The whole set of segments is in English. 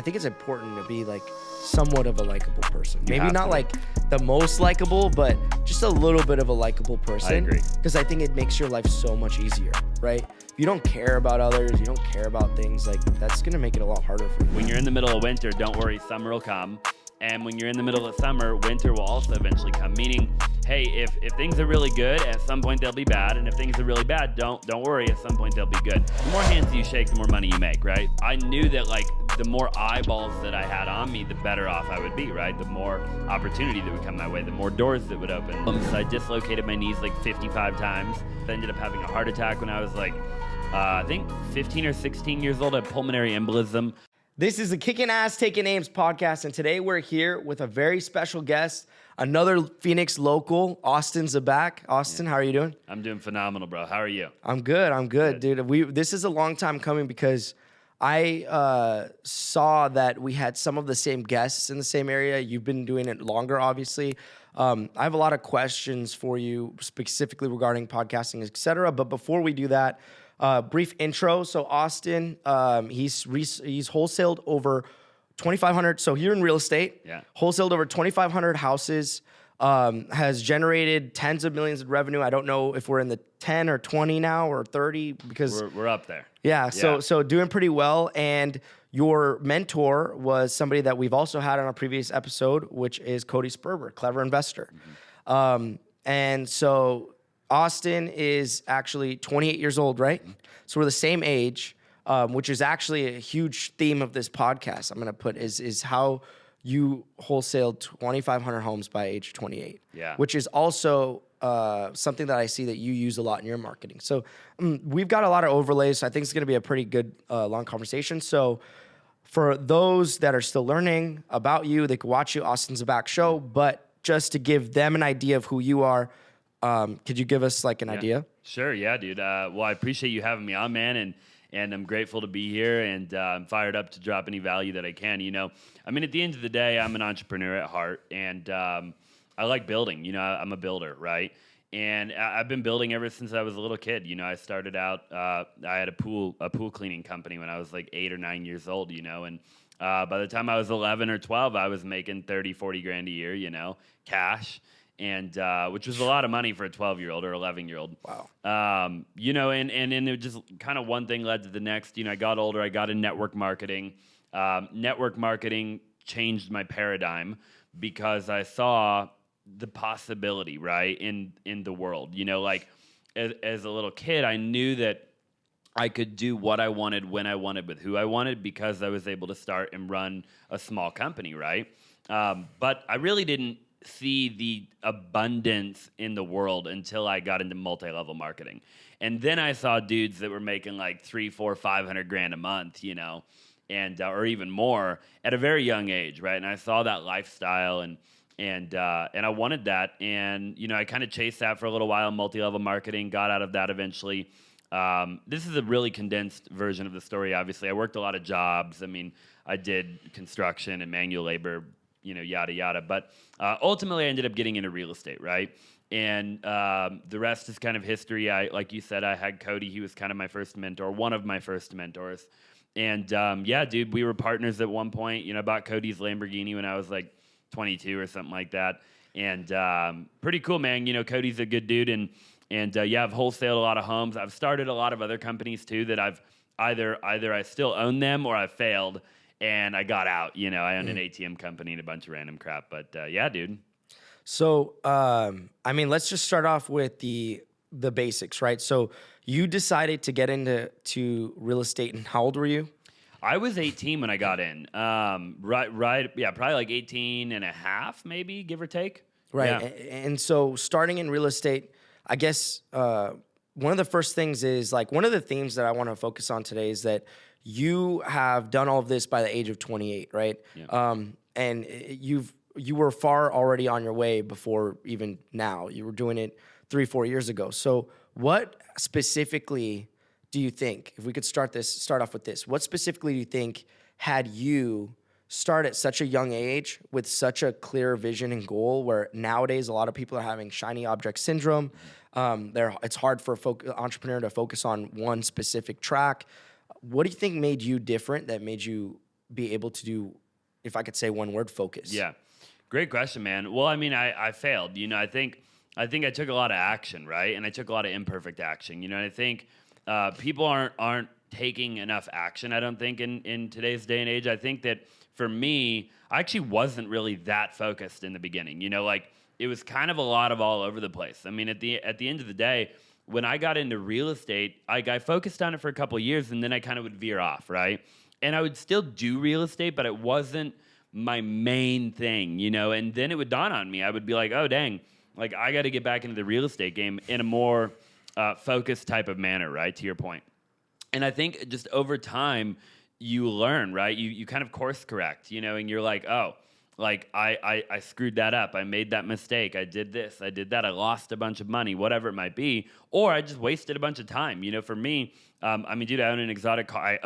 think it's important to be like somewhat of a likable person. Maybe not to. like the most likable, but just a little bit of a likable person. I agree. Because I think it makes your life so much easier, right? If you don't care about others, you don't care about things, like that's gonna make it a lot harder for you. When you're in the middle of winter, don't worry, summer will come. And when you're in the middle of summer, winter will also eventually come. Meaning, hey, if things are really good, at some point they'll be bad. And if things are really bad, don't worry, at some point they'll be good. The more hands you shake, the more money you make, right? I knew that like the more eyeballs that I had on me, the better off I would be, right? The more opportunity that would come my way, the more doors that would open. So I dislocated my knees like 55 times. I ended up having a heart attack when I was like, I think 15 or 16 years old. I had pulmonary embolism. This is the Kicking Ass, Taking Names podcast, and today we're here with a very special guest, another Phoenix local, Austin Zaback. Austin, how are you doing? I'm doing phenomenal, bro. How are you? I'm good, dude. This is a long time coming because I saw that we had some of the same guests in the same area. You've been doing it longer, obviously. I have a lot of questions for you specifically regarding podcasting, etc. But before we do that, brief intro. So Austin, he's wholesaled over 2,500. So here in real estate, wholesaled over 2,500 houses, has generated tens of millions of revenue. I don't know if we're in the 10 or 20 now or 30 because we're up there. Yeah. So doing pretty well. And your mentor was somebody that we've also had on a previous episode, which is Cody Sperber, clever investor. Mm-hmm. And so Austin is actually 28 years old, right? So we're the same age, which is actually a huge theme of this podcast. I'm going to put is how you wholesaled 2,500 homes by age 28. Yeah. Which is also something that I see that you use a lot in your marketing. So we've got a lot of overlays. So I think it's going to be a pretty good long conversation. So for those that are still learning about you, they can watch you, Austin Zaback Show. But just to give them an idea of who you are, could you give us like an idea? Sure, yeah, dude. Well, I appreciate you having me on, man, and I'm grateful to be here, and I'm fired up to drop any value that I can. You know, I mean, at the end of the day, I'm an entrepreneur at heart, and I like building. You know, I'm a builder, right? And I've been building ever since I was a little kid. You know, I started out, I had a pool cleaning company when I was like 8 or 9 years old, you know, and by the time I was 11 or 12, I was making 30, 40 grand a year, you know, cash. And which was a lot of money for a 12-year-old or 11-year-old. Wow. You know, and it just kind of one thing led to the next. You know, I got older. I got in network marketing. Network marketing changed my paradigm because I saw the possibility, right, in the world. You know, like as a little kid, I knew that I could do what I wanted, when I wanted, with who I wanted, because I was able to start and run a small company, right? But I really didn't see the abundance in the world until I got into multi-level marketing. And then I saw dudes that were making like 300, 400, 500 grand a month, you know, and or even more at a very young age, right? And I saw that lifestyle and I wanted that. And, you know, I kind of chased that for a little while, multi-level marketing, got out of that eventually. This is a really condensed version of the story, obviously. I worked a lot of jobs. I mean, I did construction and manual labor, you know, yada, yada. But ultimately, I ended up getting into real estate, right? And the rest is kind of history. Like you said, I had Cody. He was kind of my first mentor, one of my first mentors. And yeah, dude, we were partners at one point. You know, I bought Cody's Lamborghini when I was like 22 or something like that. And pretty cool, man. You know, Cody's a good dude. And yeah, I've wholesaled a lot of homes. I've started a lot of other companies too that I've either I still own them or I failed. And I got out, you know, I owned an ATM company and a bunch of random crap. But yeah, dude. So, I mean, let's just start off with the basics, right? So you decided to get into real estate, and how old were you? I was 18 when I got in. Right. Yeah, probably like 18 and a half, maybe, give or take. Right. Yeah. And so starting in real estate, I guess one of the first things is like one of the themes that I want to focus on today is that you have done all of this by the age of 28, right? Yeah. And you were far already on your way before even now. You were doing it 3-4 years ago. So what specifically do you think, if we could start off with this, what specifically do you think had you start at such a young age with such a clear vision and goal, where nowadays a lot of people are having shiny object syndrome? It's hard for entrepreneur to focus on one specific track. What do you think made you different, that made you be able to do, if I could say one word, focus? Yeah. Great question, man. Well, I mean, I failed. I think I took a lot of action, right? And I took a lot of imperfect action. And I think people aren't taking enough action, I don't think, in today's day and age. I think that for me, I actually wasn't really that focused in the beginning. Like it was kind of a lot of all over the place. I mean, at the end of the day, when I got into real estate, I focused on it for a couple of years, and then I kind of would veer off, right? And I would still do real estate, but it wasn't my main thing, And then it would dawn on me. I would be like, oh, dang, like I got to get back into the real estate game in a more focused type of manner, right? To your point. And I think just over time, you learn, right? You kind of course correct, and you're like, oh, like I screwed that up. I made that mistake. I did this. I did that. I lost a bunch of money, whatever it might be. Or I just wasted a bunch of time. For me, I mean, dude, I owned an exotic car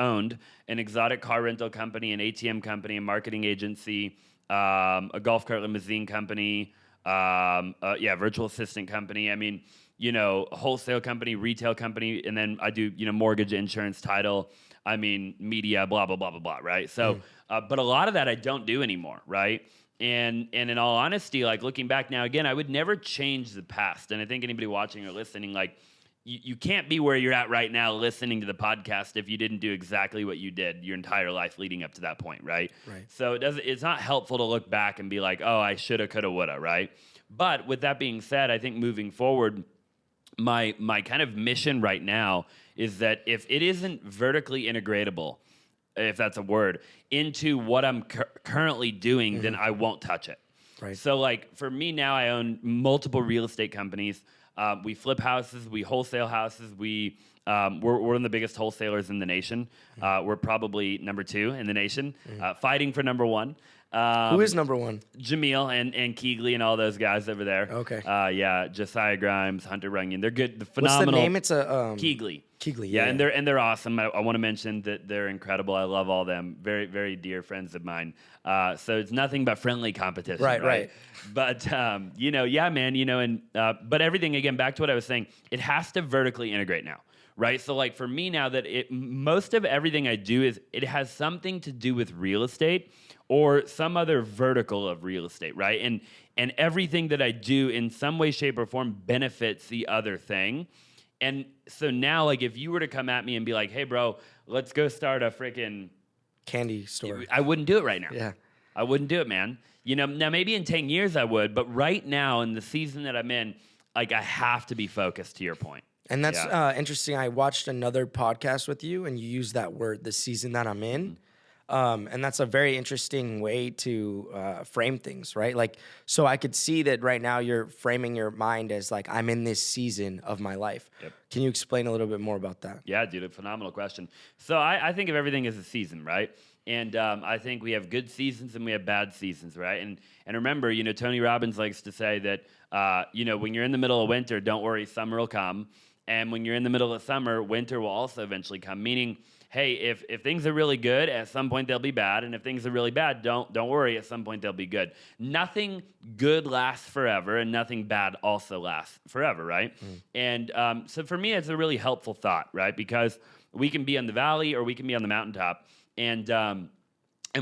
rental company, an ATM company, a marketing agency, a golf cart limousine company, virtual assistant company. I mean, a wholesale company, retail company, and then I do, mortgage, insurance, title. I mean, media, blah, blah, blah, blah, blah, right? So, but a lot of that I don't do anymore, right? And in all honesty, like looking back now, again, I would never change the past. And I think anybody watching or listening, like you can't be where you're at right now listening to the podcast if you didn't do exactly what you did your entire life leading up to that point, right? So it's not helpful to look back and be like, oh, I shoulda, coulda, woulda, right? But with that being said, I think moving forward, my kind of mission right now is that if it isn't vertically integratable, if that's a word, into what I'm currently doing, then I won't touch it. Right. So like for me now, I own multiple real estate companies. We flip houses, we wholesale houses. We're one of the biggest wholesalers in the nation. We're probably number 2 in the nation, fighting for number 1. Who is number 1? Jameel and Keegley and all those guys over there. Okay. Josiah Grimes, Hunter Runyon. They're good. They're phenomenal. What's the name? It's Keegley. Keegley. Yeah, and they're awesome. I want to mention that they're incredible. I love all them. Very, very dear friends of mine. So it's nothing but friendly competition. Right. But yeah, man. But everything again, back to what I was saying. It has to vertically integrate now. Right. So like for me now that most of everything I do it has something to do with real estate or some other vertical of real estate. Right. And everything that I do in some way, shape, or form benefits the other thing. And so now, like, if you were to come at me and be like, hey, bro, let's go start a freaking candy store, I wouldn't do it right now. Yeah. I wouldn't do it, man. Now maybe in 10 years I would, but right now in the season that I'm in, like, I have to be focused to your point. And that's interesting. I watched another podcast with you, and you used that word, the season that I'm in. And that's a very interesting way to frame things, right? Like, so I could see that right now you're framing your mind as like, I'm in this season of my life. Yep. Can you explain a little bit more about that? Yeah, dude, a phenomenal question. So I think of everything as a season, right? And I think we have good seasons and we have bad seasons, right? And remember, Tony Robbins likes to say that, when you're in the middle of winter, don't worry, summer will come. And when you're in the middle of summer, winter will also eventually come, meaning, hey, if things are really good, at some point they'll be bad, and if things are really bad, don't worry, at some point they'll be good. Nothing good lasts forever, and nothing bad also lasts forever, right? And so for me, it's a really helpful thought, right? Because we can be on the valley or we can be on the mountaintop, and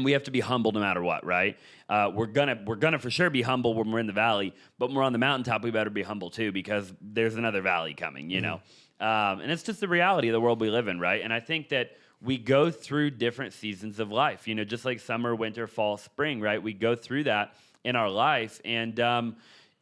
we have to be humble no matter what, right? We're gonna for sure be humble when we're in the valley, but when we're on the mountaintop, we better be humble too, because there's another valley coming, you know? And it's just the reality of the world we live in, right? And I think that we go through different seasons of life, just like summer, winter, fall, spring, right? We go through that in our life, and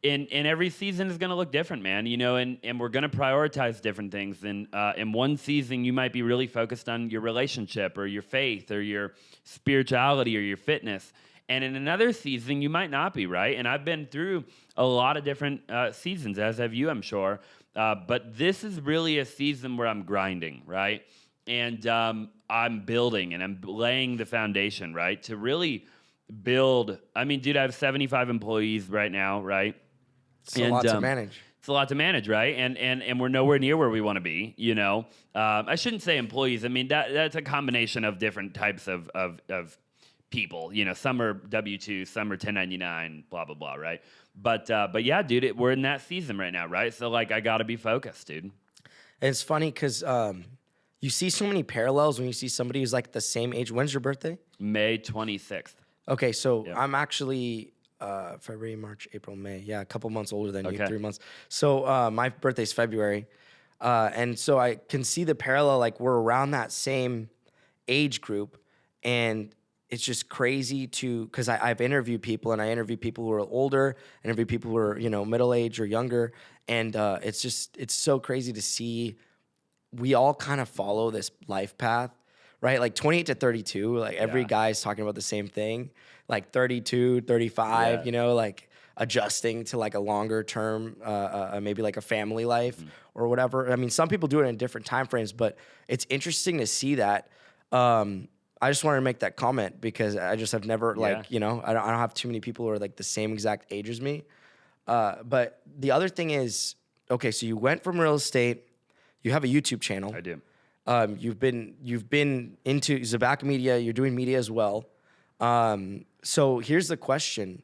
every season is going to look different, man, and we're going to prioritize different things. And in one season, you might be really focused on your relationship or your faith or your spirituality or your fitness. And in another season, you might not be, right? And I've been through a lot of different seasons, as have you, I'm sure. But this is really a season where I'm grinding, right? And I'm building and I'm laying the foundation, right? To really build. I mean, dude, I have 75 employees right now, right? It's a lot to manage. It's a lot to manage, right? And we're nowhere near where we want to be, I shouldn't say employees. I mean, that's a combination of different types of people. Some are W-2, some are 1099, blah, blah, blah, right? But yeah, dude, we're in that season right now, right? So, like, I got to be focused, dude. And it's funny because you see so many parallels when you see somebody who's like the same age. When's your birthday? May 26th. Okay, so I'm actually February, March, April, May. Yeah, a couple months older than you, 3 months. So my birthday's February. And so I can see the parallel, like we're around that same age group. And it's just crazy because I've interviewed people, and I interview people who are older, interview people who are, middle-aged or younger. And it's so crazy to see we all kind of follow this life path, right? Like 28 to 32, like every guy's talking about the same thing. Like 32, 35, like adjusting to like a longer term, maybe like a family life or whatever. I mean, some people do it in different time frames, but it's interesting to see that. I just wanted to make that comment because I just have never I don't have too many people who are like the same exact age as me. But the other thing is, okay, so you went from real estate, you have a YouTube channel. I do. You've been into Zaback Media, you're doing media as well. So here's the question.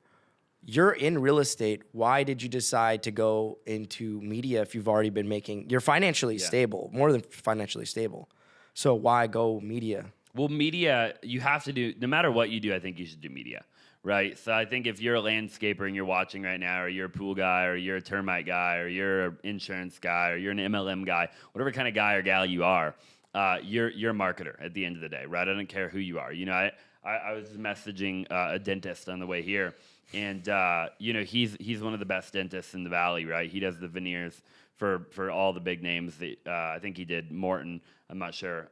You're in real estate. Why did you decide to go into media if you've already been you're financially stable, more than financially stable. So why go media? Well, media, you have to do, no matter what you do, I think you should do media, right? So I think if you're a landscaper and you're watching right now, or you're a pool guy, or you're a termite guy, or you're an insurance guy, or you're an MLM guy, whatever kind of guy or gal you are, you're a marketer at the end of the day, right? I don't care who you are. I was messaging a dentist on the way here, and he's one of the best dentists in the valley, right? He does the veneers for all the big names. That I think he did Morton. I'm not sure,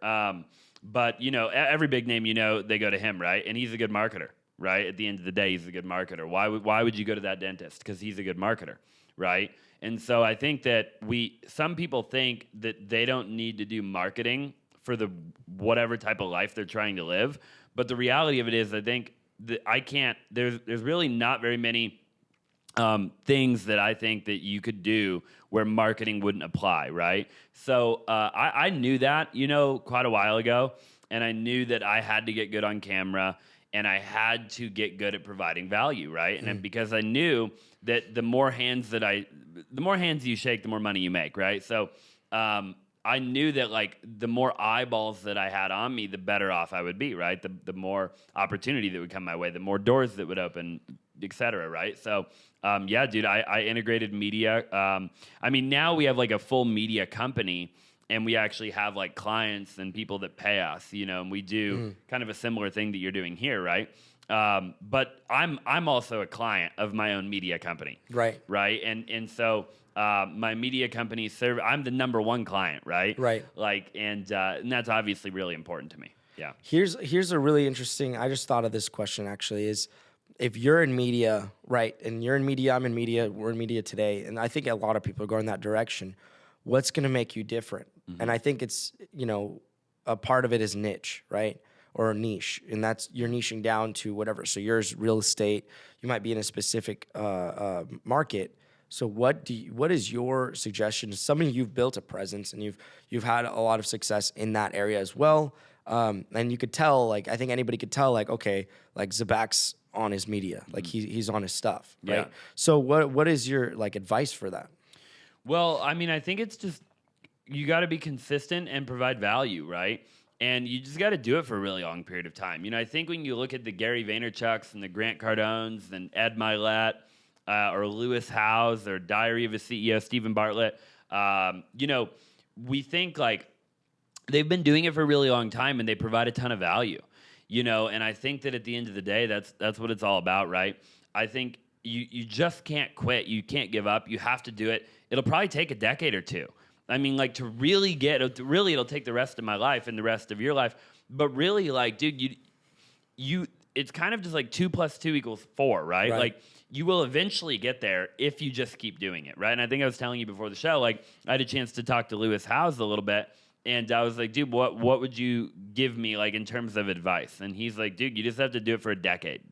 but every big name they go to him, right? And he's a good marketer, right? At the end of the day, he's a good marketer. Why would you go to that dentist? Because he's a good marketer, right? And so I think that some people think that they don't need to do marketing for the whatever type of life they're trying to live. But the reality of it is, I think that there's really not very many things that I think that you could do where marketing wouldn't apply, right? So I knew that, quite a while ago, and I knew that I had to get good on camera, and I had to get good at providing value, right? And because I knew that the more hands you shake, the more money you make, right? So I knew that like the more eyeballs that I had on me, the better off I would be, right? The more opportunity that would come my way, the more doors that would open, et cetera, right? So dude, I integrated media. Now we have like a full media company, and we actually have like clients and people that pay us, and we do kind of a similar thing that you're doing here, right? But I'm also a client of my own media company, right? And so my media company I'm the number one client, right? Right. Like, and that's obviously really important to me. Yeah. Here's a really interesting. I just thought of this question actually. Is if you're in media, right, and you're in media, I'm in media, we're in media today, and I think a lot of people are going that direction. What's going to make you different? Mm-hmm. And I think it's, a part of it is niche, right? Or a niche, and that's you're niching down to whatever. So yours, real estate, you might be in a specific market. So what is your suggestion? Something you've built a presence, and you've had a lot of success in that area as well. And you could tell, like, I think anybody could tell, like, okay, like Zaback's on his media, like he's on his stuff, right? Yeah. So what is your like advice for that? Well, I think it's just you got to be consistent and provide value, right? And you just got to do it for a really long period of time. I think when you look at the Gary Vaynerchuks and the Grant Cardones and Ed Mylett or Lewis Howes or Diary of a CEO, Stephen Bartlett, we think like they've been doing it for a really long time and they provide a ton of value, and I think that at the end of the day, that's what it's all about, right? I think you just can't quit. You can't give up. You have to do it. It'll probably take a decade or two. To really it'll take the rest of my life and the rest of your life. But really, like, dude, it's kind of just like 2 + 2 = 4, right? Like, you will eventually get there if you just keep doing it, right? And I think I was telling you before the show, like, I had a chance to talk to Lewis Howes a little bit, and I was like, dude, what would you give me, like, in terms of advice? And he's like, dude, you just have to do it for a decade,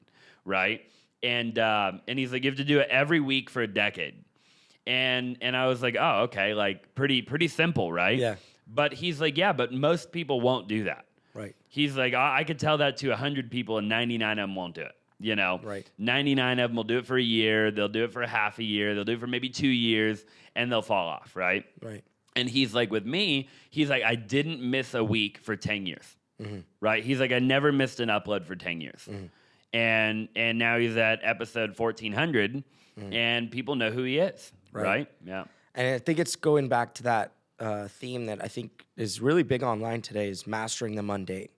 right? And he's like, you have to do it every week for a decade. And I was like, oh, okay, like pretty simple, right? Yeah. But he's like, yeah, but most people won't do that. Right. He's like, I could tell that to 100 people, and 99 of them won't do it. Right. 99 of them will do it for a year. They'll do it for half a year. They'll do it for maybe 2 years, and they'll fall off, right? Right. And he's like, with me, he's like, I didn't miss a week for 10 years, right? He's like, I never missed an upload for 10 years. And now he's at episode 1400, and people know who he is, right? Yeah. And I think it's going back to that theme that I think is really big online today is mastering the mundane,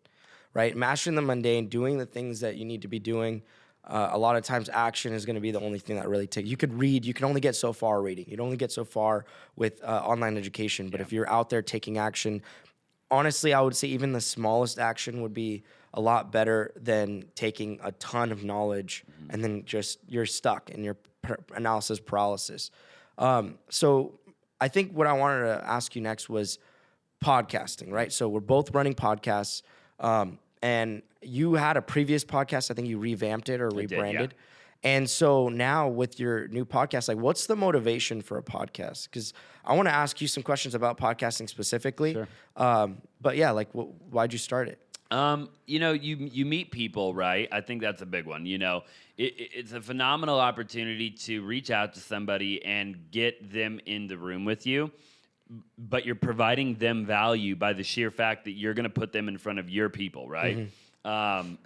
right? Mastering the mundane, doing the things that you need to be doing. A lot of times action is going to be the only thing that really takes. You could read, you can only get so far reading. You'd only get so far with online education. But if you're out there taking action, honestly, I would say even the smallest action would be a lot better than taking a ton of knowledge and then just you're stuck in your analysis paralysis. So I think what I wanted to ask you next was podcasting, right? So we're both running podcasts. And you had a previous podcast. I think you revamped it or rebranded. And so now with your new podcast, like what's the motivation for a podcast? Because I want to ask you some questions about podcasting specifically. Sure. But yeah, like why'd you start it? You meet people, right? I think that's a big one. It's a phenomenal opportunity to reach out to somebody and get them in the room with you. But you're providing them value by the sheer fact that you're going to put them in front of your people, right?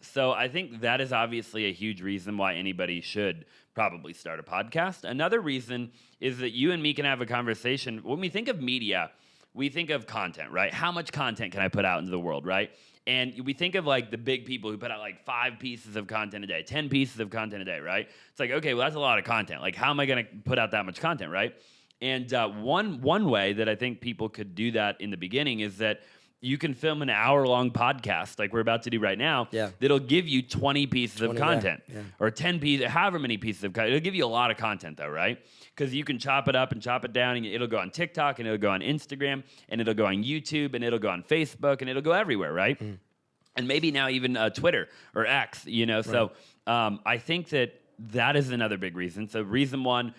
So I think that is obviously a huge reason why anybody should probably start a podcast. Another reason is that you and me can have a conversation. When we think of media, we think of content, right? How much content can I put out into the world, right? And we think of like the big people who put out like 5 pieces of content a day, 10 pieces of content a day, right? It's like, okay, well, that's a lot of content. Like, how am I going to put out that much content, right? And one way that I think people could do that in the beginning is that you can film an hour-long podcast like we're about to do right now that'll give you 20 pieces of content or 10 pieces, however many pieces of content. It'll give you a lot of content though, right? Because you can chop it up and chop it down, and it'll go on TikTok, and it'll go on Instagram, and it'll go on YouTube, and it'll go on Facebook, and it'll go everywhere, right? And maybe now even Twitter or X, So I think that is another big reason. So reason one,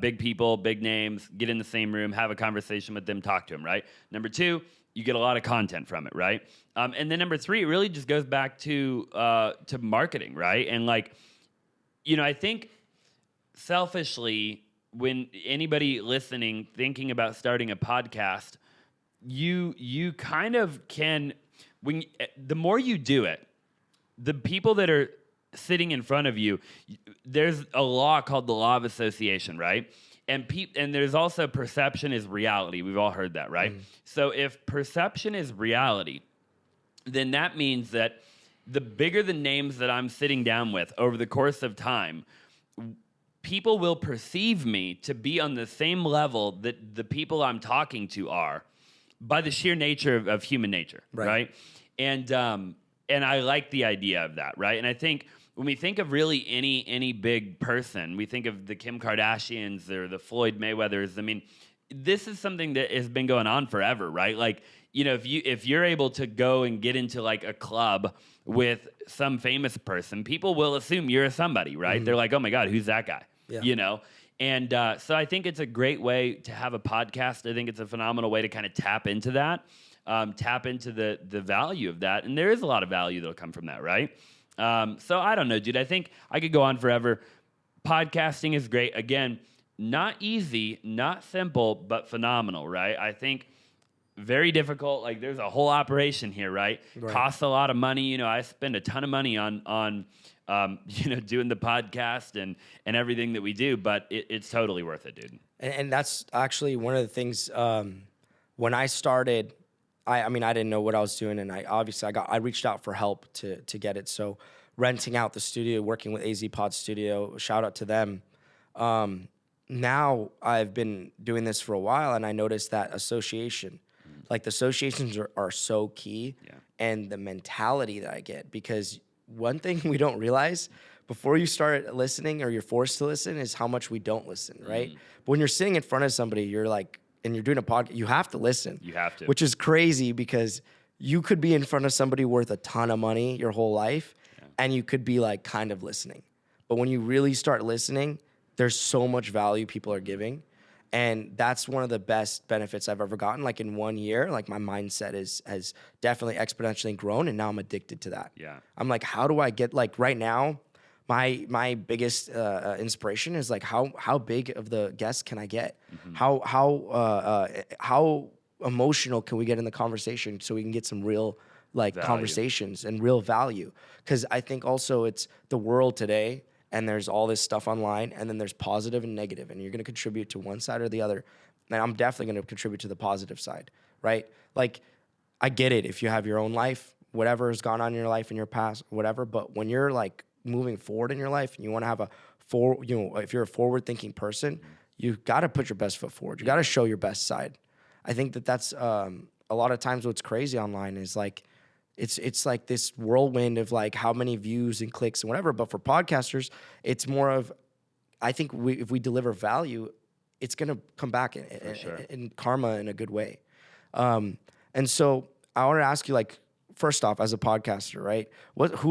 big people, big names, get in the same room, have a conversation with them, talk to them, right? Number two, you get a lot of content from it, right? And then number three, it really just goes back to marketing, right? And I think selfishly, when anybody listening, thinking about starting a podcast, you kind of can, the more you do it, the people that are sitting in front of you, there's a law called the law of association, right? And there's also perception is reality. We've all heard that, right? So if perception is reality, then that means that the bigger the names that I'm sitting down with over the course of time, people will perceive me to be on the same level that the people I'm talking to are by the sheer nature of human nature, right? And I like the idea of that, right? And I think when we think of really any big person, we think of the Kim Kardashians or the Floyd Mayweathers. I mean, this is something that has been going on forever, right? Like, if you're able to go and get into like a club with some famous person, people will assume you're somebody, right? They're like, oh my God, who's that guy? And so I think it's a great way to have a podcast. I think it's a phenomenal way to kind of tap into that, tap into the value of that. And there is a lot of value that'll come from that, right? So I don't know, dude. I think I could go on forever. Podcasting is great. Again, not easy, not simple, but phenomenal, right? I think very difficult. Like there's a whole operation here, right? Costs a lot of money. I spend a ton of money on doing the podcast and everything that we do, but it's totally worth it, dude. And that's actually one of the things, when I started, I didn't know what I was doing, and I reached out for help to get it. So renting out the studio, working with AZ Pod Studio, shout out to them. Now I've been doing this for a while, and I noticed that association, like the associations are so key, and the mentality that I get, because one thing we don't realize before you start listening or you're forced to listen is how much we don't listen, right? But when you're sitting in front of somebody, you're like, and you're doing a podcast, you have to listen. You have to. Which is crazy because you could be in front of somebody worth a ton of money your whole life, and you could be like kind of listening. But when you really start listening, there's so much value people are giving. And that's one of the best benefits I've ever gotten. Like in 1 year, like my mindset has definitely exponentially grown, and now I'm addicted to that. Yeah. I'm like, how do I get, like right now, my biggest inspiration is like how big of the guest can I get? How emotional can we get in the conversation so we can get some real Value. conversations and real value? Because I think also it's the world today, and there's all this stuff online, and then there's positive and negative, and you're going to contribute to one side or the other. And I'm definitely going to contribute to the positive side, right? Like, I get it if you have your own life, whatever has gone on in your life in your past, whatever. But when you're like moving forward in your life and you want to have if you're a forward-thinking person, you got to put your best foot forward. You got to show your best side. I think that's a lot of times what's crazy online is like, it's like this whirlwind of like how many views and clicks and whatever. But for podcasters, it's more of, I think if we deliver value, it's going to come back in karma in a good way. And so I want to ask you, like, first off, as a podcaster, right? What's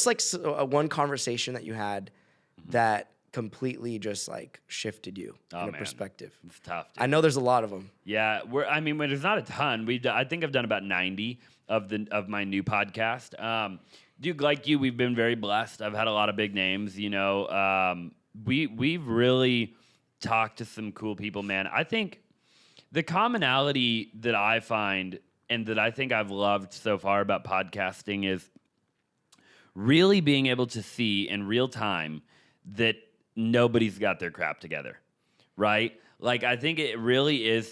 one conversation that you had that completely just like shifted you in a perspective? It's tough, dude. I know there's a lot of them. Yeah, there's not a ton. I think I've done about 90 of my new podcast. Dude, like you, we've been very blessed. I've had a lot of big names. You know, we've really talked to some cool people, man. I think the commonality that I find and that I think I've loved so far about podcasting is really being able to see in real time that nobody's got their crap together, right? Like, I think it really is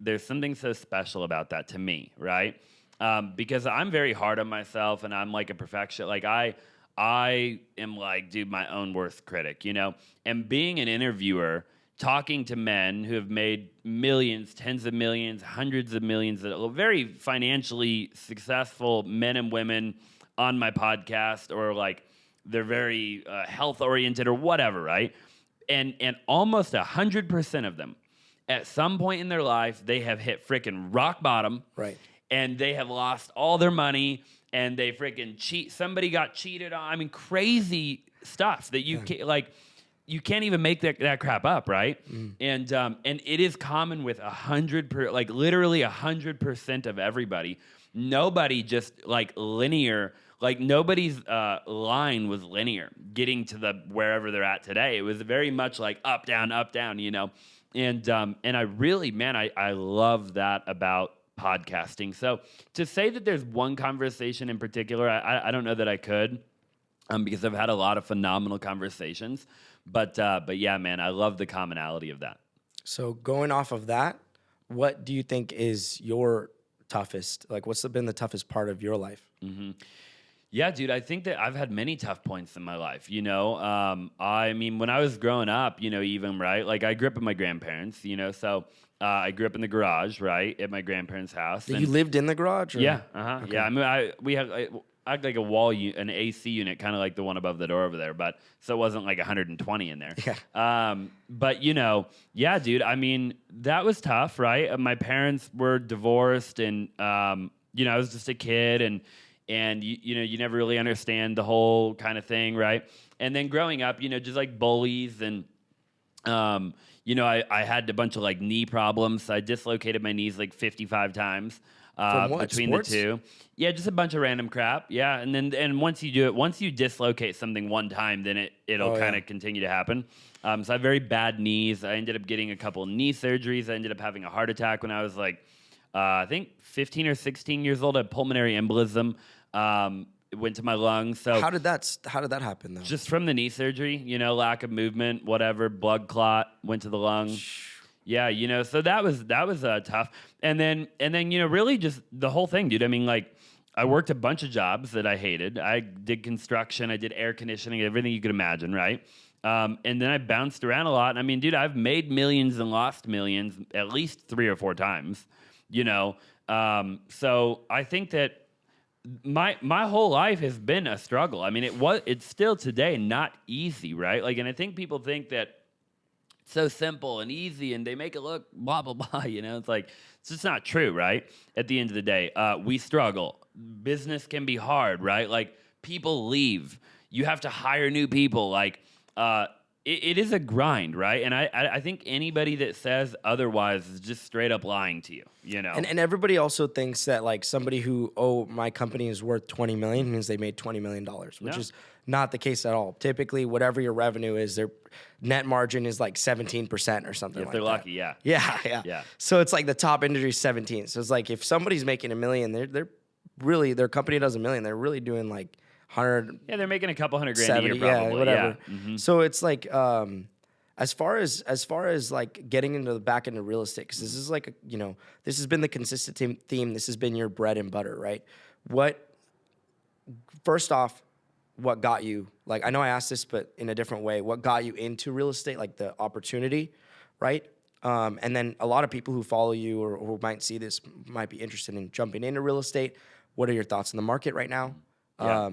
there's something so special about that to me, right? Because I'm very hard on myself and I'm like a perfectionist. Like, I am like, dude, my own worst critic, you know? And being an interviewer, talking to men who have made millions, tens of millions, hundreds of millions, very financially successful men and women on my podcast, or like they're very health oriented or whatever, right? And almost 100% of them, at some point in their life, they have hit freaking rock bottom, right? And they have lost all their money, and they freaking somebody got cheated on. I mean, crazy stuff that you can't, like, you can't even make that crap up, right? And it is common with literally 100% of everybody. Nobody just like linear. Like, nobody's line was linear getting to wherever they're at today. It was very much like up, down, you know? And I really, man, I love that about podcasting. So to say that there's one conversation in particular, I don't know that I could, because I've had a lot of phenomenal conversations. But yeah, man, I love the commonality of that. So going off of that, what do you think is your toughest? Like, what's been the toughest part of your life? Mm-hmm. Yeah, dude, I think that I've had many tough points in my life, you know? I mean, when I was growing up, you know, even, right? Like, I grew up with my grandparents, you know? So I grew up in the garage, right? At my grandparents' house. You lived in the garage? Or? Yeah, Okay. Yeah, I mean, we had like a wall, an AC unit, kind of like the one above the door over there, but so it wasn't like 120 in there. Yeah. But, you know, yeah, dude, I mean, that was tough, right? My parents were divorced, and, you know, I was just a kid, and you know, you never really understand the whole kind of thing, right? And then growing up, you know, just like bullies, and you know, I had a bunch of like knee problems. I dislocated my knees like 55 times between Sports? the two. Yeah, just a bunch of random crap. Yeah, and once you dislocate something one time, then it'll kind of continue to happen. So I have very bad knees. I ended up getting a couple knee surgeries. I ended up having a heart attack when I was like, I think 15 or 16 years old. I had pulmonary embolism. It went to my lungs. So how did that happen though? just from the knee surgery, you know, lack of movement, whatever, blood clot went to the lung. Yeah, you know, so that was tough. And then you know, really just the whole thing, dude. I mean, like, I worked a bunch of jobs that I hated. I did construction, I did air conditioning, everything you could imagine, right? And then I bounced around a lot. I mean, dude, I've made millions and lost millions at least 3 or 4 times, you know. So I think that my whole life has been a struggle. I mean, it's still today not easy, right? Like, and I think people think that it's so simple and easy, and they make it look blah blah blah. You know, it's like, it's just not true, right? At the end of the day, we struggle. Business can be hard, right? Like, people leave. You have to hire new people. Like, it is a grind, right? And I think anybody that says otherwise is just straight up lying to you, you know? And everybody also thinks that like somebody who, oh, my company is worth 20 million means they made $20 million, which is not the case at all. Typically, whatever your revenue is, their net margin is like 17% or something like they're that. lucky, yeah. Yeah. So it's like the top industry is 17. So it's like if somebody's making $1 million, they're really, their company does $1 million, they're really doing like 100. Yeah, they're making a couple $100,000 a year, probably. Yeah, whatever. Yeah. Mm-hmm. So it's like, as far as like getting into the back end of real estate, because this is like, this has been the consistent theme. This has been your bread and butter, right? First off, what got you, like, I know I asked this, but in a different way, what got you into real estate, like the opportunity, right? And then a lot of people who follow you or who might see this might be interested in jumping into real estate. What are your thoughts on the market right now? Yeah.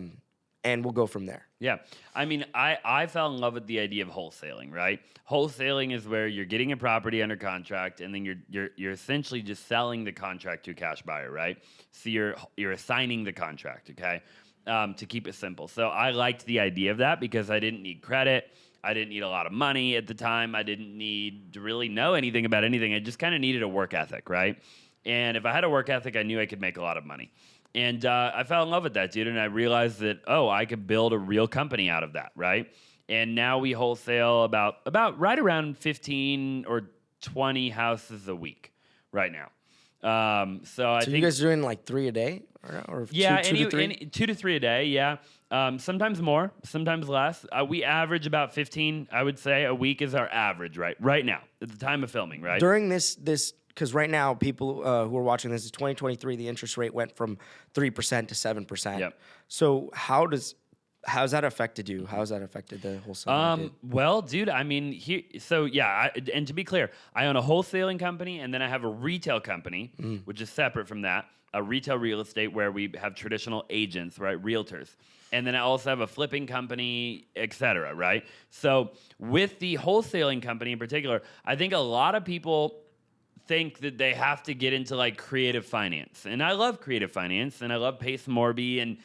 And we'll go from there. Yeah. I mean, I fell in love with the idea of wholesaling, right? Wholesaling is where you're getting a property under contract and then you're essentially just selling the contract to a cash buyer, right? So you're assigning the contract, okay? To keep it simple. So I liked the idea of that because I didn't need credit. I didn't need a lot of money at the time. I didn't need to really know anything about anything. I just kind of needed a work ethic, right? And if I had a work ethic, I knew I could make a lot of money. And I fell in love with that, dude. And I realized that, I could build a real company out of that, right? And now we wholesale about right around 15 or 20 houses a week right now. So I think you guys are doing like 3 a day? Or yeah, two to three? 2 to 3 a day, yeah. Sometimes more, sometimes less. We average about 15, I would say, a week is our average, right now, at the time of filming, right? During this, because right now people who are watching this is 2023, the interest rate went from 3% to 7%. Yep. So how's that affected you? How's that affected the wholesale market? Well, dude, I mean, and to be clear, I own a wholesaling company and then I have a retail company, which is separate from that, a retail real estate where we have traditional agents, right, realtors. And then I also have a flipping company, et cetera, right? So with the wholesaling company in particular, I think a lot of people think that they have to get into like creative finance. And I love creative finance and I love Pace Morby and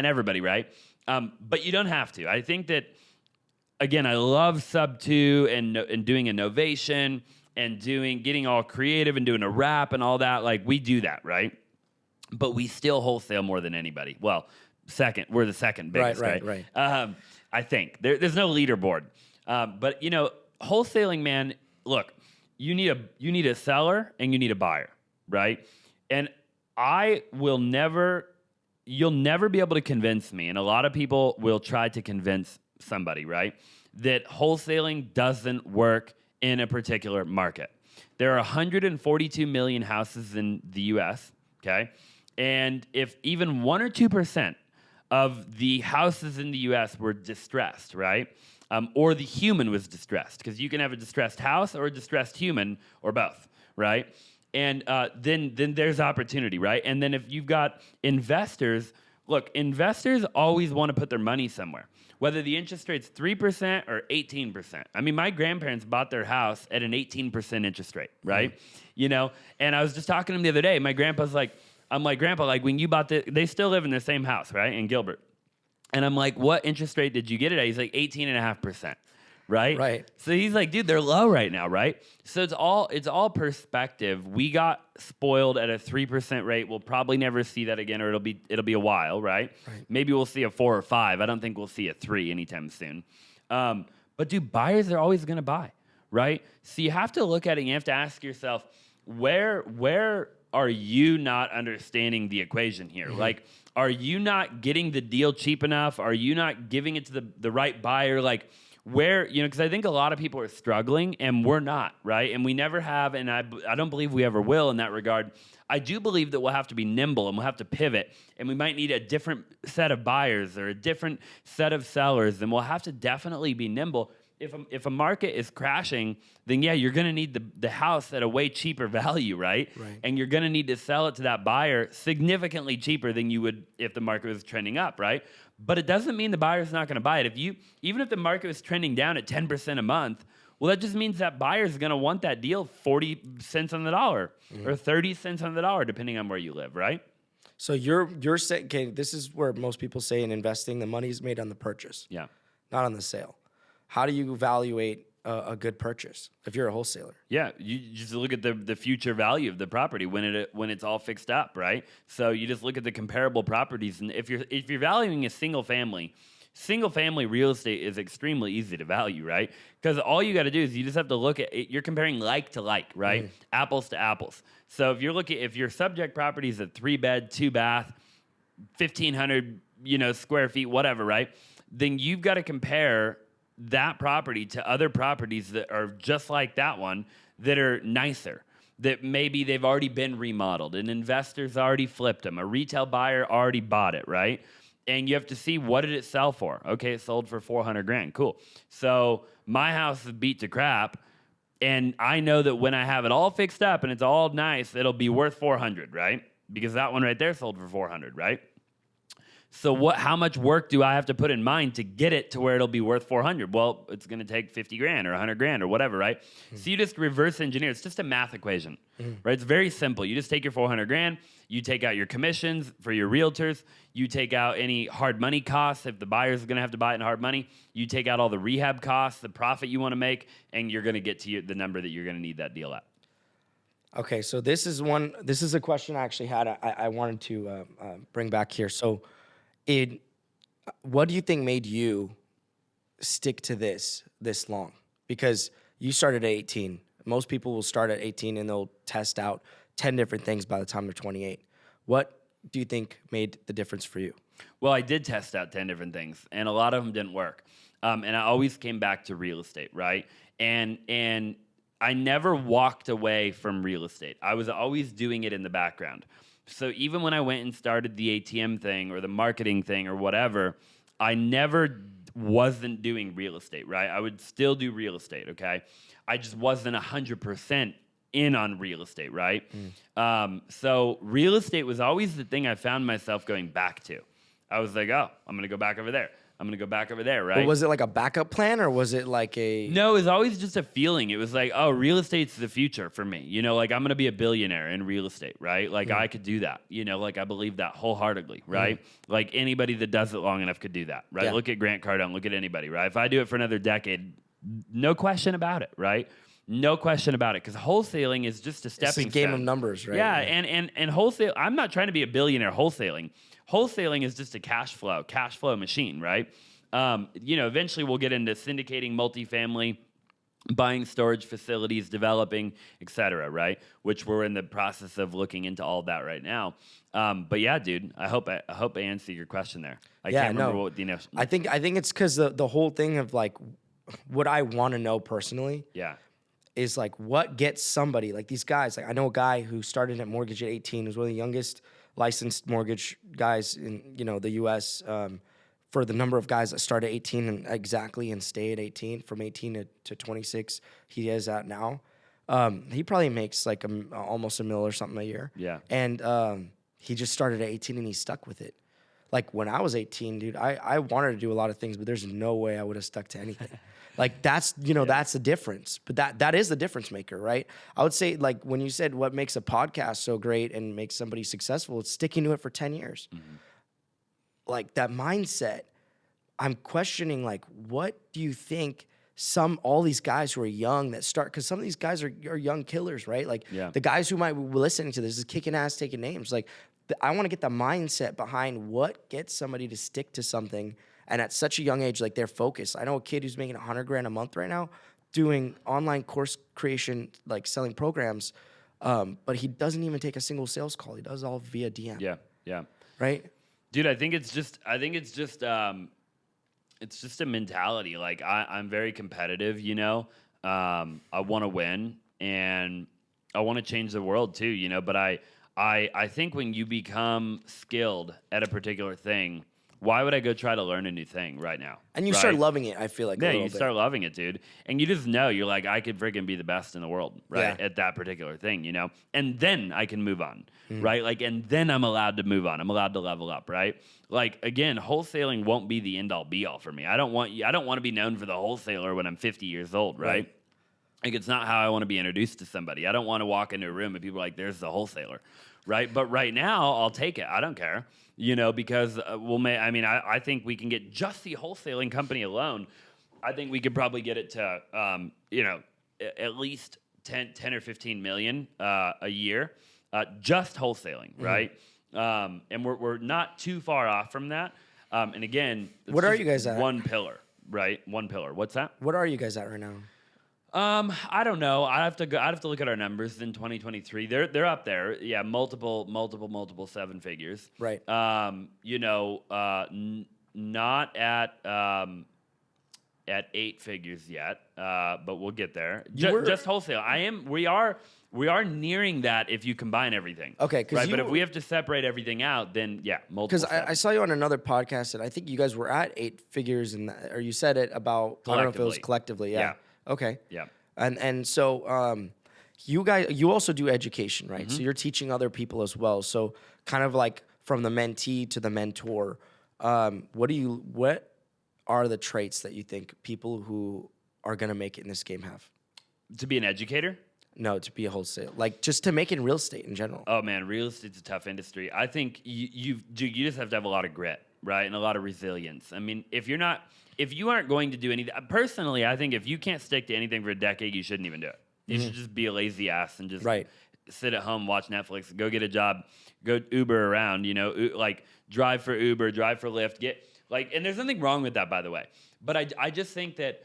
everybody, right? But you don't have to. I think that, again, I love sub 2 and doing innovation and getting all creative and doing a rap and all that. Like we do that, right? But we still wholesale more than anybody. Well, we're the second biggest, right? I think there's no leaderboard. But wholesaling, man, look, you need a seller and you need a buyer, right? And you'll never be able to convince me, and a lot of people will try to convince somebody, right, that wholesaling doesn't work in a particular market. There are 142 million houses in the U.S., okay? And if even 1 or 2% of the houses in the U.S. were distressed, right, or the human was distressed, because you can have a distressed house or a distressed human or both, right? And then there's opportunity, right? And then if you've got investors, look, investors always want to put their money somewhere, whether the interest rate's 3% or 18%. I mean, my grandparents bought their house at an 18% interest rate, right? And I was just talking to him the other day. My grandpa's like, I'm like, Grandpa, like when you bought they still live in the same house, right, in Gilbert. And I'm like, what interest rate did you get it at? He's like 18.5%. Right? Right. So he's like, dude, they're low right now, right? So it's all perspective. We got spoiled at a 3% rate. We'll probably never see that again, or it'll be a while, right? Maybe we'll see a 4 or 5. I don't think we'll see a 3 anytime soon. But dude, buyers are always gonna buy, right? So you have to look at it and you have to ask yourself, where are you not understanding the equation here? Mm-hmm. Like, are you not getting the deal cheap enough? Are you not giving it to the right buyer? Like, where, because I think a lot of people are struggling and we're not, right? And we never have, and I don't believe we ever will in that regard. I do believe that we'll have to be nimble and we'll have to pivot, and we might need a different set of buyers or a different set of sellers, and we'll have to definitely be nimble. If a market is crashing, then yeah, you're going to need the house at a way cheaper value, right? And you're going to need to sell it to that buyer significantly cheaper than you would if the market was trending up, right? But it doesn't mean the buyer's not going to buy it. Even if the market was trending down at 10% a month, well, that just means that buyer's going to want that deal 40 cents on the dollar or 30 cents on the dollar, depending on where you live, right? So you're saying, okay, this is where most people say in investing, the money's made on the purchase, yeah, not on the sale. how do you evaluate a good purchase if you're a wholesaler? Yeah, you just look at the future value of the property when it's all fixed up, right? So you just look at the comparable properties, and if you're valuing a single family real estate is extremely easy to value, right? Because all you got to do is you just have to look at it. You're comparing like to like, right? Apples to apples. So if your subject property is a 3-bed, 2-bath, 1,500 square feet, whatever, right? Then you've got to compare that property to other properties that are just like that one that are nicer, that maybe they've already been remodeled, an investor's already flipped them, a retail buyer already bought it, right? And you have to see, what did it sell for? Okay, it sold for $400,000. Cool. So my house is beat to crap, and I know that when I have it all fixed up and it's all nice, it'll be worth $400,000, right? Because that one right there sold for $400,000, right? So how much work do I have to put in mind to get it to where it'll be worth $400,000? Well, it's going to take $50,000 or $100,000 or whatever, right? So you just reverse engineer. It's just a math equation, right? It's very simple. You just take your $400,000, you take out your commissions for your realtors, you take out any hard money costs if the buyer's going to have to buy it in hard money, you take out all the rehab costs, the profit you want to make, and you're going to get to the number that you're going to need that deal at. Okay, so this is a question I actually had. I wanted to bring back here. So, what do you think made you stick to this long? Because you started at 18. Most people will start at 18 and they'll test out 10 different things by the time they're 28. What do you think made the difference for you? Well, I did test out 10 different things, and a lot of them didn't work. And I always came back to real estate, right? And I never walked away from real estate. I was always doing it in the background. So even when I went and started the ATM thing or the marketing thing or whatever, I never wasn't doing real estate, right? I would still do real estate, okay? I just wasn't 100% in on real estate, right? So real estate was always the thing I found myself going back to. I was like, oh, I'm going to go back over there. I'm going to go back over there, right? But was it like a backup plan or was it like a... No, it was always just a feeling. It was like, oh, real estate's the future for me. Like I'm going to be a billionaire in real estate, right? Like I could do that. Like I believe that wholeheartedly, right? Like anybody that does it long enough could do that, right? Yeah. Look at Grant Cardone, look at anybody, right? If I do it for another decade, no question about it, right? No question about it, because wholesaling is just a stepping stone. It's a game of numbers, right? Yeah, and wholesale, I'm not trying to be a billionaire wholesaling. Wholesaling is just a cash flow machine, right? Eventually we'll get into syndicating multifamily, buying storage facilities, developing, et cetera, right? Which we're in the process of looking into all that right now. But yeah, dude, I hope I answered your question there. I can't remember what the I think it's because the whole thing of like what I want to know personally. Yeah. Is like what gets somebody like these guys. Like I know a guy who started at mortgage at 18, who's one of the youngest licensed mortgage guys in the U.S. For the number of guys that start at 18 and stay at 18 from 18 to 26, he is at now. He probably makes like almost $1 million or something a year. Yeah, and he just started at 18 and he stuck with it. Like when I was 18, dude, I wanted to do a lot of things, but there's no way I would have stuck to anything. Like that's that's the difference. But that is the difference maker, right? I would say like when you said what makes a podcast so great and makes somebody successful, it's sticking to it for 10 years. Mm-hmm. Like that mindset, I'm questioning like what do you think all these guys who are young that start, because some of these guys are young killers, right? Like the guys who might be listening to this is kicking ass, taking names. Like I want to get the mindset behind what gets somebody to stick to something. And at such a young age, like they're focused. I know a kid who's making $100,000 a month right now doing online course creation, like selling programs. But he doesn't even take a single sales call. He does all via DM. Yeah. Right? Dude, I think it's just a mentality. Like I'm very competitive, I want to win and I want to change the world too, but I think when you become skilled at a particular thing, why would I go try to learn a new thing right now? And you start loving it, I feel like. Yeah, you start loving it, dude. And you just know, you're like, I could freaking be the best in the world, right? At that particular thing, And then I can move on, right? Like, and then I'm allowed to move on. I'm allowed to level up, right? Like, again, wholesaling won't be the end-all, be-all for me. I don't want to be known for the wholesaler when I'm 50 years old, right? Like, it's not how I want to be introduced to somebody. I don't want to walk into a room and people are like, there's the wholesaler, right? But right now, I'll take it. I don't care. Because I think we can get just the wholesaling company alone. I think we could probably get it to, at least 10 or 15 million a year, just wholesaling, right? And we're not too far off from that. And again, what are you guys at? One pillar, right? One pillar. What's that? What are you guys at right now? I don't know. I'd have to look at our numbers in 2023. They're up there. Yeah, multiple 7 figures. Right. Not at 8 figures yet, but we'll get there. Just wholesale. We are nearing that if you combine everything. Okay, right. But if we have to separate everything out, then multiple. Because I saw you on another podcast, and I think you guys were at 8 figures, or you said it about I don't know if it was collectively. Yeah. Okay. Yeah. And so you also do education, right? So you're teaching other people as well. So kind of like from the mentee to the mentor. What are the traits that you think people who are going to make it in this game have? To be an educator? No, to be a wholesaler. Like just to make it in real estate in general. Oh man, real estate's a tough industry. I think you just have to have a lot of grit, right? And a lot of resilience. I mean, if you aren't going to do anything, personally, I think if you can't stick to anything for a decade, you shouldn't even do it. You should just be a lazy ass and just sit at home, watch Netflix, go get a job, go Uber around, like drive for Uber, drive for Lyft, and there's nothing wrong with that, by the way. But I just think that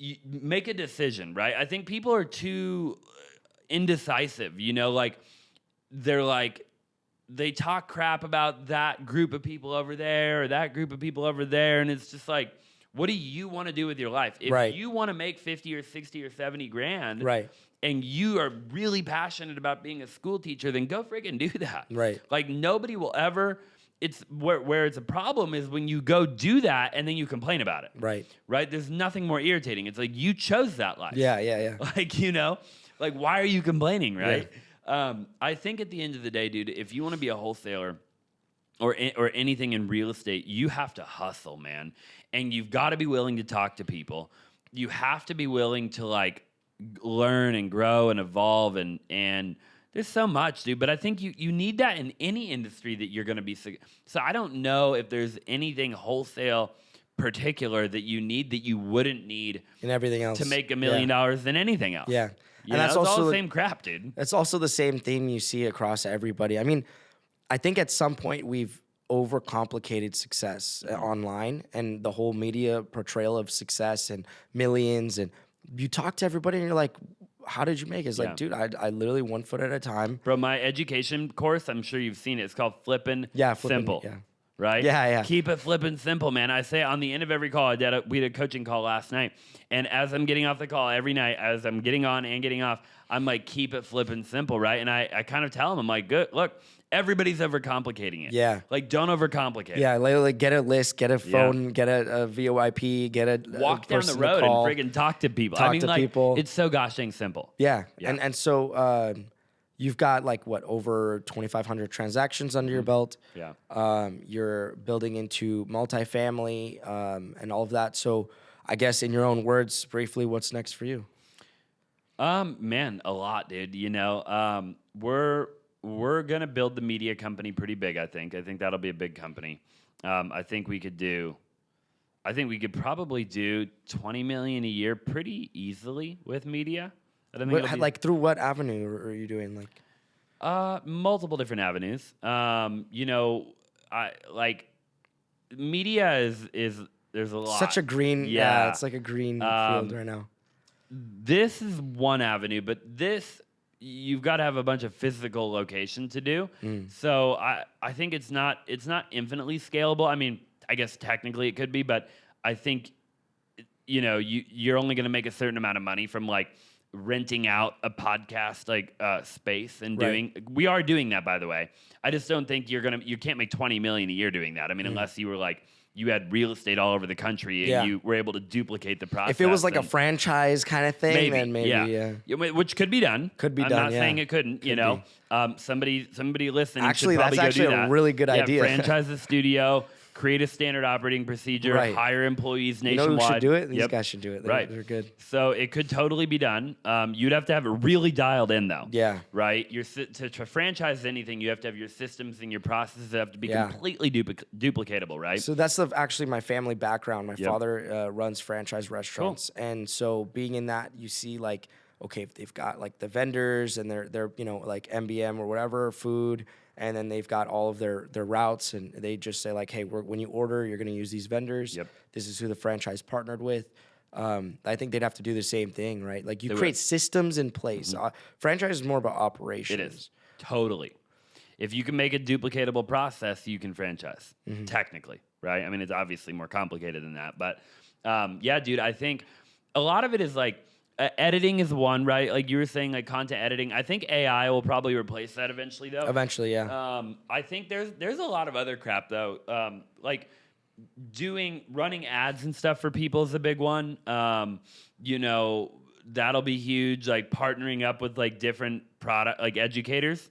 you make a decision, right? I think people are too indecisive, they're like, they talk crap about that group of people over there or that group of people over there. And it's just like, what do you want to do with your life? If you want to make 50 or 60 or 70 grand and you are really passionate about being a school teacher, then go friggin' do that. Right. Like nobody will ever, it's where it's a problem is when you go do that and then you complain about it. Right. Right. There's nothing more irritating. It's like you chose that life. Yeah. Like, why are you complaining? Right. I think at the end of the day, dude, if you want to be a wholesaler or anything in real estate, you have to hustle, man. And you've got to be willing to talk to people. You have to be willing to like learn and grow and evolve and there's so much, dude. But I think you need that in any industry that you're going to be. So I don't know if there's anything wholesale particular that you need that you wouldn't need in everything else to make $1 million than anything else. Yeah. And that's also all the same crap, dude. That's also the same thing you see across everybody. I mean, I think at some point we've overcomplicated success online and the whole media portrayal of success and millions. And you talk to everybody and you're like, how did you make it? It's like, dude, I literally 1 foot at a time. Bro, my education course, I'm sure you've seen it. It's called Flippin' Simple. Yeah. Right? Yeah. Keep it flippin' simple, man. I say on the end of every call, we had a coaching call last night. And as I'm getting off the call every night, as I'm getting on and getting off, I'm like, keep it flippin' simple, right? And I kind of tell them, I'm like, good, look, everybody's overcomplicating it. Yeah. Like, don't overcomplicate it. Yeah, literally get a list, get a phone, get a VoIP, get a walk down the road and friggin' talk to people. People. It's so gosh dang simple. Yeah. And so you've got like over 2,500 transactions under your belt. Yeah. You're building into multifamily and all of that. So I guess in your own words, briefly, what's next for you? Man, a lot, dude. We're gonna build the media company pretty big. I think that'll be a big company. I think we could probably do 20 million a year pretty easily with media. Like through what avenue are you doing? Like, multiple different avenues. Media is there's a lot. Such a green. Yeah, it's like a green field right now. This is one avenue, but you've got to have a bunch of physical location to do. So I think it's not infinitely scalable. I mean, I guess technically it could be, but I think you're only going to make a certain amount of money from like renting out a podcast space and doing. We are doing that, by the way. I just don't think you can't make 20 million a year doing that. I mean, unless you were like, you had real estate all over the country and you were able to duplicate the process. If it was like a franchise kind of thing, then maybe, which could be done. I'm not saying it couldn't, somebody listening actually, should probably that's actually go do that. A really good idea. Franchise the studio, create a standard operating procedure, Right. hire employees You know nationwide. who should do it? These Yep. guys should do it. Right. They're good. So it could totally be done. You'd have to have it really dialed in, though. Yeah. Right? To franchise anything, you have to have your systems and your processes have to be Yeah. completely duplicatable, right? So that's actually my family background. My Yep. father runs franchise restaurants, and so being in that, you see like, okay, if they've got like the vendors and they're like MBM or whatever food, and then they've got all of their routes, and they just say like, hey, when you order, you're going to use these vendors. Yep. This is who the franchise partnered with. I think they'd have to do the same thing, right? Like you They create would. systems in place. Franchise is more about operations. It is. Totally. If you can make a duplicatable process, you can franchise, technically, right? I mean, it's obviously more complicated than that. But yeah, dude, I think a lot of it is like, editing is one, right? Like you were saying, like content editing. I think AI will probably replace that eventually, though. Eventually, yeah. I think there's a lot of other crap though. Like running ads and stuff for people is a big one. That'll be huge. Like partnering up with like different product, like educators,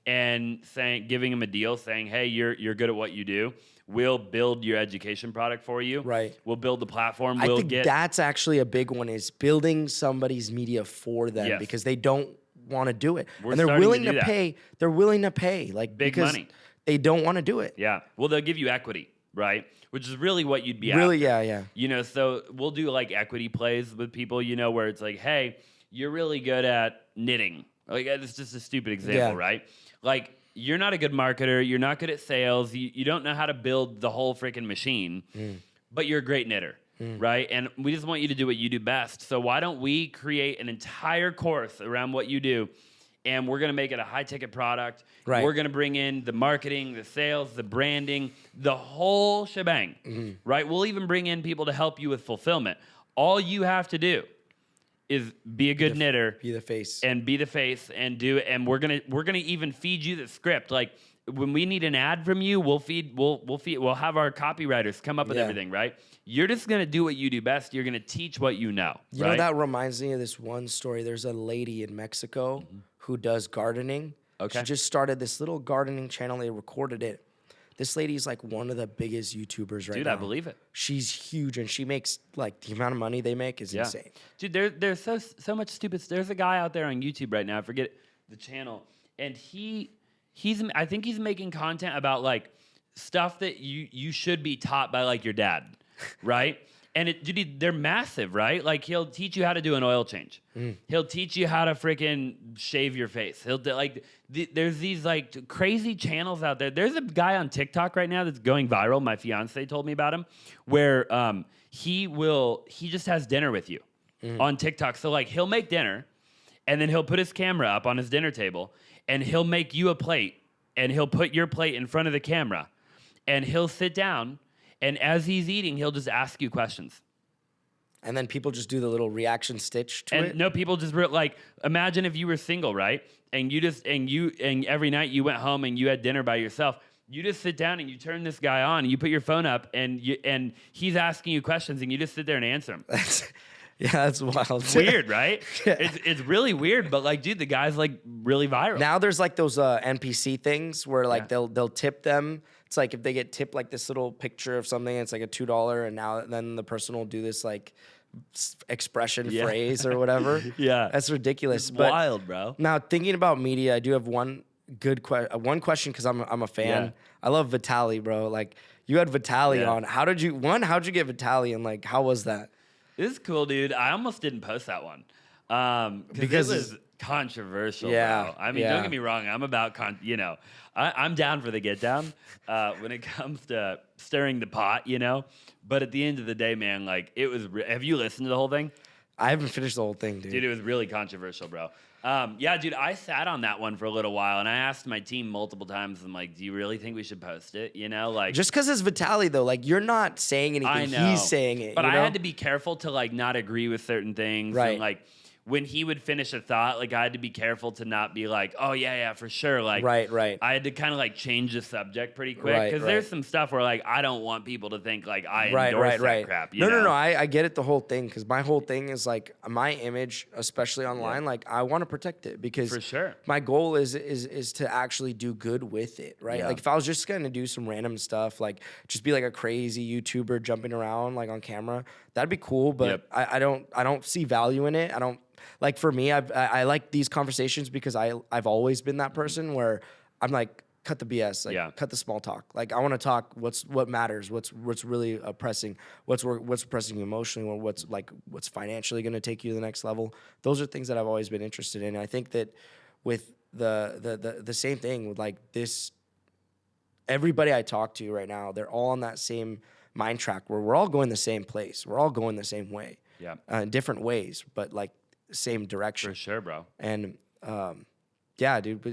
and giving them a deal, saying, "Hey, you're good at what you do. We'll build your education product for you. Right. We'll build the platform. I think that's actually a big one, is building somebody's media for them, Yes. because they don't want to do it. We're and they're starting to willing do to that. pay. They're willing to pay like Big because money. they don't want to do it. Yeah. Well, they'll give you equity, right? Which is really what you'd be Really, after. yeah. So we'll do like equity plays with people, where it's like, hey, you're really good at knitting. Like, it's just a stupid example, Yeah. right? Like, you're not a good marketer. You're not good at sales. You don't know how to build the whole freaking machine, but you're a great knitter, right? And we just want you to do what you do best. So why don't we create an entire course around what you do, and we're going to make it a high-ticket product. Right. We're going to bring in the marketing, the sales, the branding, the whole shebang, right? We'll even bring in people to help you with fulfillment. All you have to do is be a good knitter, Be the face. and be the face, and do it. And we're gonna even feed you the script. Like when we need an ad from you, we'll have our copywriters come up with Yeah. everything, right? You're just gonna do what you do best. You're gonna teach what you know. You right? know, that reminds me of this one story. There's a lady in Mexico who does gardening. Okay. She just started this little gardening channel. They recorded it. This lady's like one of the biggest YouTubers right Dude, now. I believe it. She's huge, and she makes like the amount of money they make is insane. Dude, there's so much stupid. There's a guy out there on YouTube right now. I forget the channel, and I think he's making content about like stuff that you should be taught by like your dad, right? And they're massive, right? Like he'll teach you how to do an oil change. He'll teach you how to freaking shave your face. There's these like crazy channels out there. There's a guy on TikTok right now that's going viral. My fiance told me about him, where he just has dinner with you on TikTok. So like he'll make dinner, and then he'll put his camera up on his dinner table, and he'll make you a plate, and he'll put your plate in front of the camera, and he'll sit down. And as he's eating, he'll just ask you questions. And then people just do the little reaction stitch to And it. no, people just like, imagine if you were single, right? And every night you went home and you had dinner by yourself. You just sit down and you turn this guy on, and you put your phone up, and he's asking you questions, and you just sit there and answer him. Yeah, that's wild. It's weird, right? It's really weird, but like, dude, the guy's like really viral. Now there's like those NPC things where like Yeah. they'll tip them. It's like if they get tipped like this little picture of something, it's like a $2, and then the person will do this like expression phrase or whatever. Yeah. That's ridiculous. It's But wild, bro. now thinking about media, I do have one question because I'm a fan. Yeah. I love Vitali, bro. Like you had Vitali Yeah. on. How'd you get Vitali, and like how was that? This is cool, dude. I almost didn't post that one Because it was controversial. Yeah, bro. I mean, yeah. don't get me wrong. I'm about I'm down for the get down when it comes to stirring the pot, But at the end of the day, man, like it was. Have you listened to the whole thing? I haven't finished the whole thing, dude. Dude, it was really controversial, bro. Yeah, dude, I sat on that one for a little while, and I asked my team multiple times. I'm like, do you really think we should post it? Like Just because it's Vitali, though, like you're not saying anything. I know. He's saying it. But you I know? had to be careful to like not agree with certain things. Right. And like when he would finish a thought, like I had to be careful to not be like, oh yeah, for sure. Like, right. I had to kind of like change the subject pretty quick because there's some stuff where like I don't want people to think like I endorse that crap. You know? No. I get it, the whole thing, because my whole thing is like my image, especially online. Like I want to protect it because for sure my goal is to actually do good with it, right? Like if I was just gonna do some random stuff, like just be like a crazy YouTuber jumping around like on camera, that'd be cool. But I don't see value in it. I don't. Like for me, I like these conversations because I've always been that person where I'm like, cut the BS, like cut the small talk. Like I want to talk what matters, what's really pressing, what's pressing you emotionally, or what's financially going to take you to the next level. Those are things that I've always been interested in. And I think that with the same thing with like this, everybody I talk to right now, they're all on that same mind track where we're all going the same place. We're all going the same way. In different ways, but like same direction. For sure, bro. And yeah, dude, but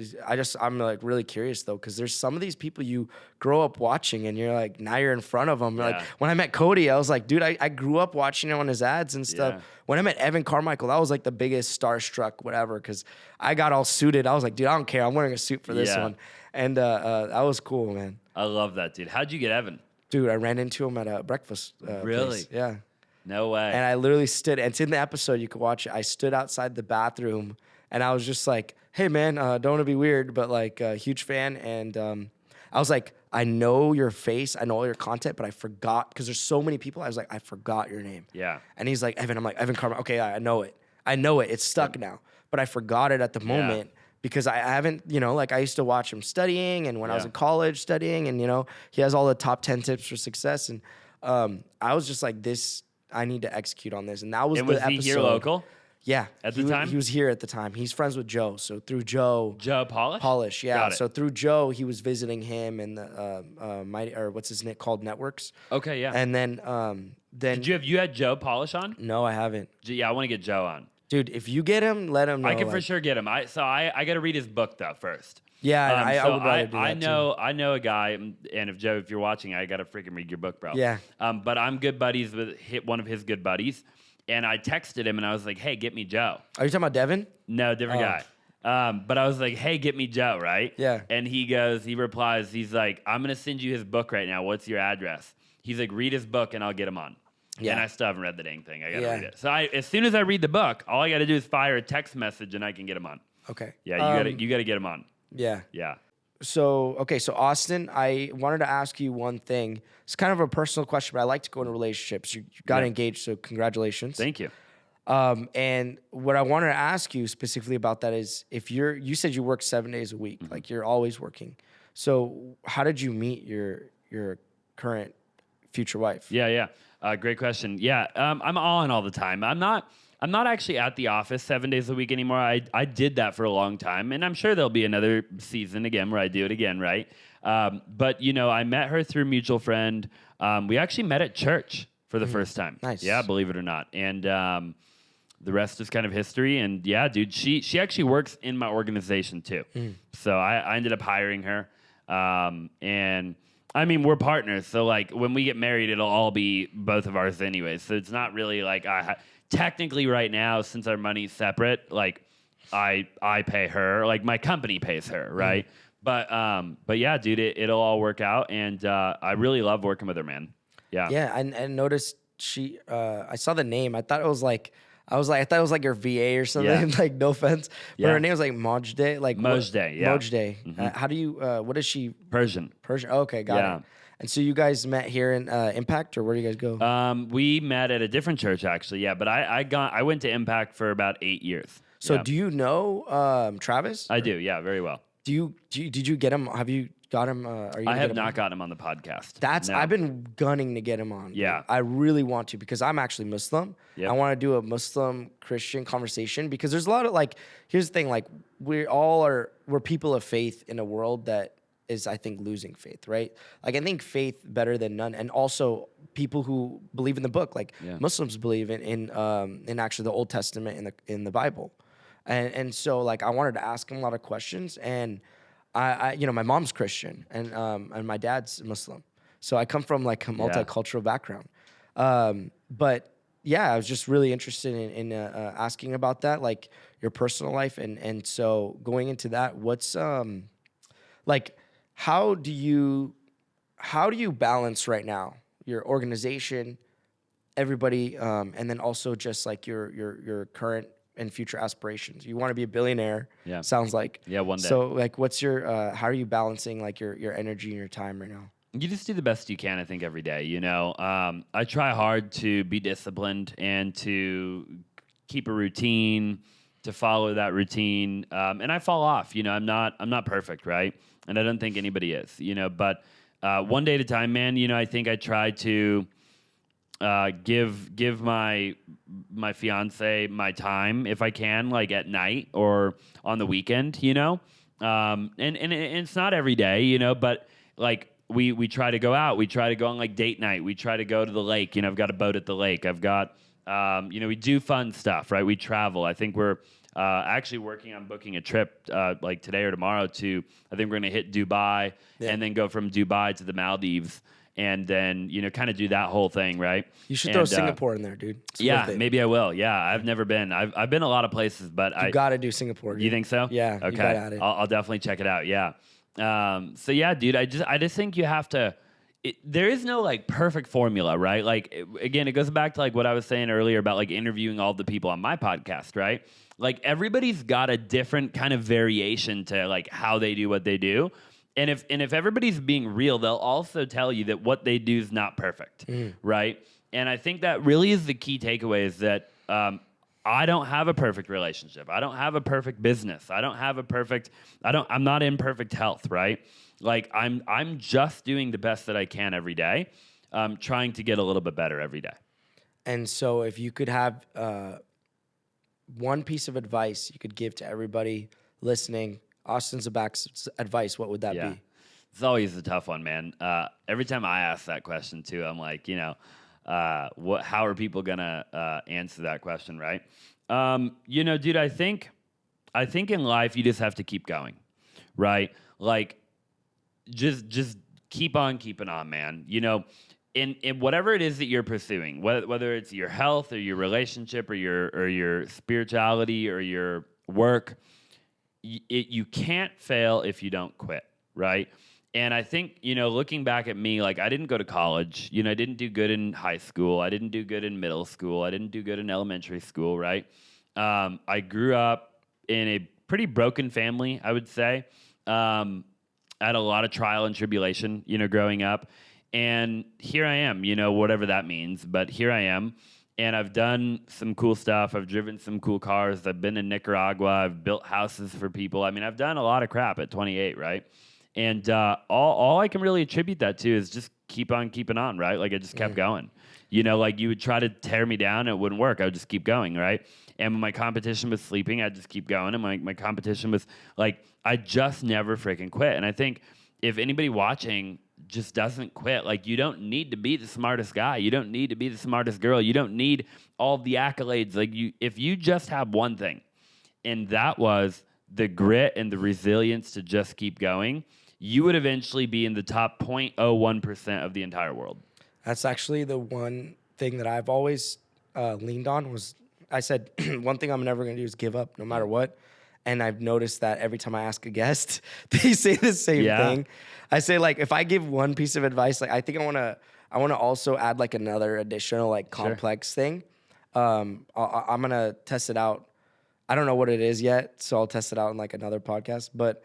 I'm like really curious though, because there's some of these people you grow up watching and you're like, now you're in front of them. Like when I met Cody, I was like, dude, I grew up watching him on his ads and stuff. When I met Evan Carmichael, that was like the biggest starstruck whatever, because I got all suited. I was like, dude, I don't care, I'm wearing a suit for this one. And that was cool, man. I love that, dude. How'd you get Evan? Dude, I ran into him at a breakfast really place. Yeah. No way. And I literally stood, and it's in the episode, you can watch it. I stood outside the bathroom and I was just like, hey man, don't want to be weird, but like a huge fan. And I was like, I know your face, I know all your content, but I forgot, because there's so many people. I was like, I forgot your name. Yeah. And he's like, Evan. I'm like, Evan Carmichael. Okay, I know it. It's stuck now, but I forgot it at the moment. Because I haven't, like I used to watch him studying, and when I was in college studying, and he has all the top 10 tips for success. And I was just like, I need to execute on this. And that was the episode. Was he here local? Yeah. At the time? He was here at the time. He's friends with Joe. So through Joe. Joe Polish? Polish, yeah. Got it. So through Joe, he was visiting him and the what's his name called Networks. Okay, yeah. And then you had Joe Polish on? No, I haven't. Yeah, I want to get Joe on. Dude, if you get him, let him know. I can for sure get him. I got to read his book though first. Yeah, I would rather do that I know a guy, and if you're watching, I got to freaking read your book, bro. Yeah. But I'm good buddies with one of his good buddies, and I texted him and I was like, hey, get me Joe. Are you talking about Devin? No, different guy. But I was like, hey, get me Joe, right? Yeah. And he replies, he's like, I'm going to send you his book right now. What's your address? He's like, read his book and I'll get him on. Yeah. And I still haven't read the dang thing. I got to read it. So as soon as I read the book, all I got to do is fire a text message and I can get him on. Okay. Yeah, you got to get him on. Yeah. Yeah. So Austin, I wanted to ask you one thing. It's kind of a personal question, but I like to go into relationships. You got engaged, so congratulations. Thank you. And what I wanted to ask you specifically about that is, if you said you work 7 days a week, like you're always working. So how did you meet your current future wife? Yeah. Great question. Yeah, I'm on all the time. I'm not actually at the office 7 days a week anymore. I did that for a long time, and I'm sure there'll be another season again where I do it again, right? But I met her through a mutual friend. We actually met at church for the first time. Nice. Yeah, believe it or not. And the rest is kind of history. And yeah, dude, she actually works in my organization too. So I ended up hiring her. And I mean, we're partners. So like when we get married, it'll all be both of ours anyways. So it's not really like technically right now, since our money's separate, like I pay her, like my company pays her, right? But yeah, dude, it'll all work out. And I really love working with her, man. Yeah. Yeah. I noticed I saw the name. I thought it was like your VA or something. Yeah. Like, no offense, but her name was like Mojde. Like Mojde, yeah. Mojde. How do you? What is she? Persian. Oh, okay, got it. And so you guys met here in Impact, or where do you guys go? We met at a different church, actually. Yeah, but I went to Impact for about 8 years. So do you know Travis? I do. Yeah, very well. Did you get him? Have you got him? I have not gotten him on the podcast. I've been gunning to get him on. Yeah. I really want to, because I'm actually Muslim. Yep. I want to do a Muslim Christian conversation, because there's a lot of here's the thing, we're people of faith in a world that is, I think, losing faith, right? Like, I think faith better than none. And also people who believe in the book, Muslims believe in actually the Old Testament in the Bible. And so I wanted to ask him a lot of questions, and I my mom's Christian and my dad's Muslim. So I come from a multicultural background. But I was just really interested in asking about that, like your personal life, and so going into that, what's like, how do you balance right now your organization, everybody, and then also just like your current and future aspirations? You want to be a billionaire, sounds like. Yeah, one day. So like, what's your how are you balancing like your energy and your time right now? You just do the best you can, I think, every day. You know, I try hard to be disciplined and to keep a routine, to follow that routine, and I fall off. You know, I'm not perfect, right? And I don't think anybody is. You know, but one day at a time, man. You know, I think I try to give my fiance my time if I can, like at night or on the weekend. You know, and it's not every day. You know, but like. We try to go out. We try to go on like date night. We try to go to the lake. You know, I've got a boat at the lake. I've got, you know, we do fun stuff, right? We travel. I think we're actually working on booking a trip like today or tomorrow to, I think we're going to hit Dubai and then go from Dubai to the Maldives and then, you know, kind of do that whole thing, right? You should throw Singapore in there, dude. Yeah, maybe I will. Yeah, I've never been. I've been a lot of places, but you got to do Singapore, dude. You think so? Yeah. Okay. You got at it. I'll definitely check it out. Yeah. So yeah, dude, I just think you have to, there is no like perfect formula, right? Like again, it goes back to like what I was saying earlier about like interviewing all the people on my podcast, right? Like everybody's got a different kind of variation to like how they do what they do. And if everybody's being real, they'll also tell you that what they do is not perfect, right? And I think that really is the key takeaway is that, I don't have a perfect relationship. I don't have a perfect business. I'm not in perfect health, right? Like I'm just doing the best that I can every day, trying to get a little bit better every day. And so if you could have one piece of advice you could give to everybody listening, Austin Zaback's advice, what would that be? It's always a tough one, man. Every time I ask that question too, I'm like, you know, how are people gonna answer that question, right? You know, dude, I think in life you just have to keep going, right? Like, just keep on keeping on, man. You know, in whatever it is that you're pursuing, whether it's your health or your relationship or your spirituality or your work, you can't fail if you don't quit, right? And I think, you know, looking back at me, like I didn't go to college. You know, I didn't do good in high school. I didn't do good in middle school. I didn't do good in elementary school, right? I grew up in a pretty broken family, I would say. I had a lot of trial and tribulation, you know, growing up. And here I am, you know, whatever that means. But here I am. And I've done some cool stuff. I've driven some cool cars. I've been in Nicaragua. I've built houses for people. I mean, I've done a lot of crap at 28, right? And all I can really attribute that to is just keep on keeping on, right? Like I just kept going. You know, like you would try to tear me down, it wouldn't work. I would just keep going, right? And when my competition was sleeping, I'd just keep going. And my competition was like, I just never freaking quit. And I think if anybody watching just doesn't quit, like you don't need to be the smartest guy. You don't need to be the smartest girl. You don't need all the accolades. Like if you just have one thing, and that was the grit and the resilience to just keep going, you would eventually be in the top 0.01% of the entire world. That's actually the one thing that I've always leaned on was I said, one thing I'm never going to do is give up no matter what. And I've noticed that every time I ask a guest, they say the same thing. I say, like, if I give one piece of advice, like, I think I want to also add like another additional like complex thing. I'm going to test it out. I don't know what it is yet, so I'll test it out in like another podcast, but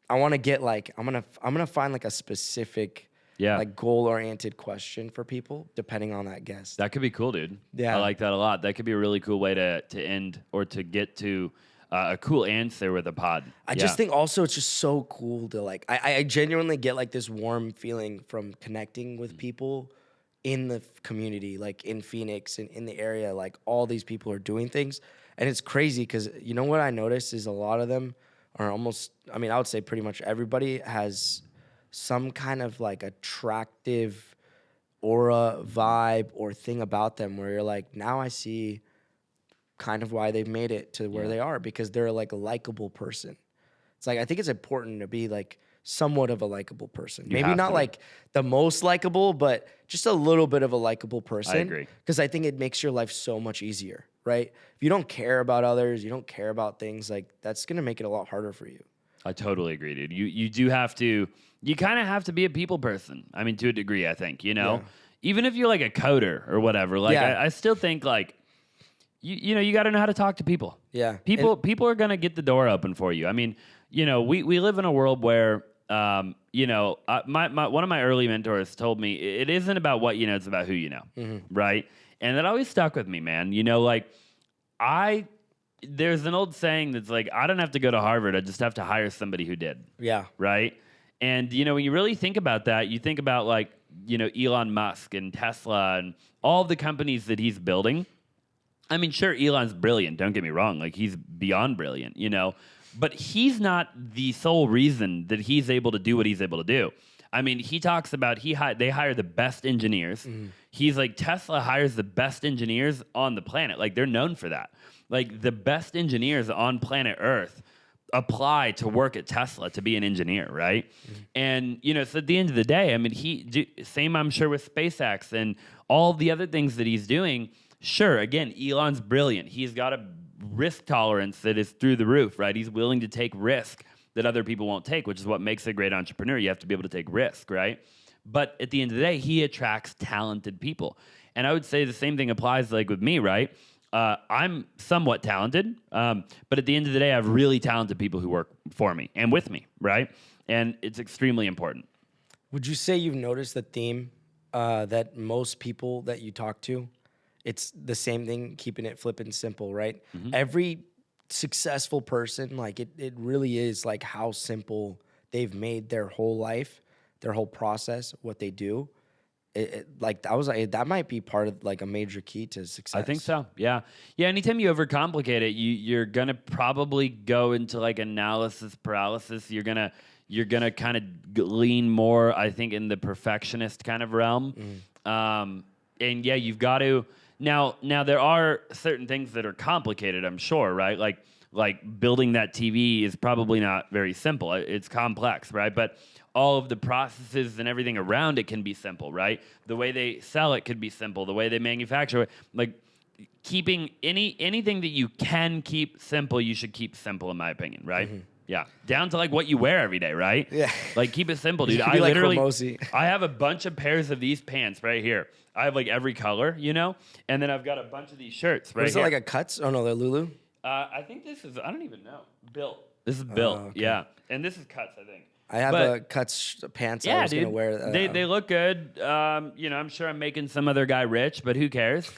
I want to get like, I'm going to find like a specific like goal-oriented question for people depending on that guest. That could be cool, dude. Yeah. I like that a lot. That could be a really cool way to end or to get to a cool answer with a pod. I just think also it's just so cool to like, I genuinely get like this warm feeling from connecting with people in the community, like in Phoenix and in the area, like all these people are doing things. And it's crazy because you know what I noticed is a lot of them are almost, I mean, I would say pretty much everybody has some kind of like attractive aura, vibe, or thing about them where you're like, now I see kind of why they've made it to where they are because they're like a likable person. It's like, I think it's important to be like somewhat of a likable person. You Maybe have not to be. like the most likable, but just a little bit of a likable person. I agree. Because I think it makes your life so much easier, right? If you don't care about others, you don't care about things, like that's going to make it a lot harder for you. I totally agree, dude. You do have to, you kind of have to be a people person. I mean, to a degree, I think, you know, even if you're like a coder or whatever, like I still think like, you know, you got to know how to talk to people. Yeah. People are going to get the door open for you. I mean, you know, we live in a world where, you know, one of my early mentors told me it isn't about what you know, it's about who you know. Right. And that always stuck with me, man. You know, like there's an old saying that's like, I don't have to go to Harvard. I just have to hire somebody who did. Yeah. Right. And, you know, when you really think about that, you think about like, you know, Elon Musk and Tesla and all the companies that he's building. I mean, sure, Elon's brilliant. Don't get me wrong. Like, he's beyond brilliant, you know. But he's not the sole reason that he's able to do what he's able to do. I mean, he talks about they hire the best engineers. He's like, Tesla hires the best engineers on the planet. Like, they're known for that. Like, the best engineers on planet Earth apply to work at Tesla to be an engineer, right? And, you know, so at the end of the day, I mean, same, I'm sure, with SpaceX and all the other things that he's doing. Sure, again, Elon's brilliant. He's got a risk tolerance that is through the roof, right? He's willing to take risk that other people won't take, which is what makes a great entrepreneur. You have to be able to take risk, right? But at the end of the day, he attracts talented people. And I would say the same thing applies like with me, right? I'm somewhat talented, but at the end of the day, I have really talented people who work for me and with me, right? And it's extremely important. Would you say you've noticed the theme that most people that you talk to, it's the same thing, keeping it flippin' simple, right? Every successful person, like it really is like how simple they've made their whole life, their whole process, what they do. Like I was like, that might be part of like a major key to success. I think so. Yeah. Yeah. Anytime you overcomplicate it, you're going to probably go into like analysis paralysis. You're going to kind of lean more, I think, in the perfectionist kind of realm. And yeah, you've got to, now there are certain things that are complicated, I'm sure, right? Like building that TV is probably not very simple. It's complex, right? But all of the processes and everything around it can be simple, right? The way they sell it could be simple. The way they manufacture it, like keeping anything that you can keep simple, you should keep simple, in my opinion, right? Yeah, down to like what you wear every day, right? Yeah, like keep it simple, dude. I literally, I have a bunch of pairs of these pants right here. I have like every color, you know, and then I've got a bunch of these shirts right here. Is it like a Cuts? Oh no, they're Lulu. I think this is. I don't even know. Built. This is built. Okay. Yeah, and this is Cuts, I think. I have a Cuts pants. I was gonna wear. They look good. You know, I'm sure I'm making some other guy rich, but who cares?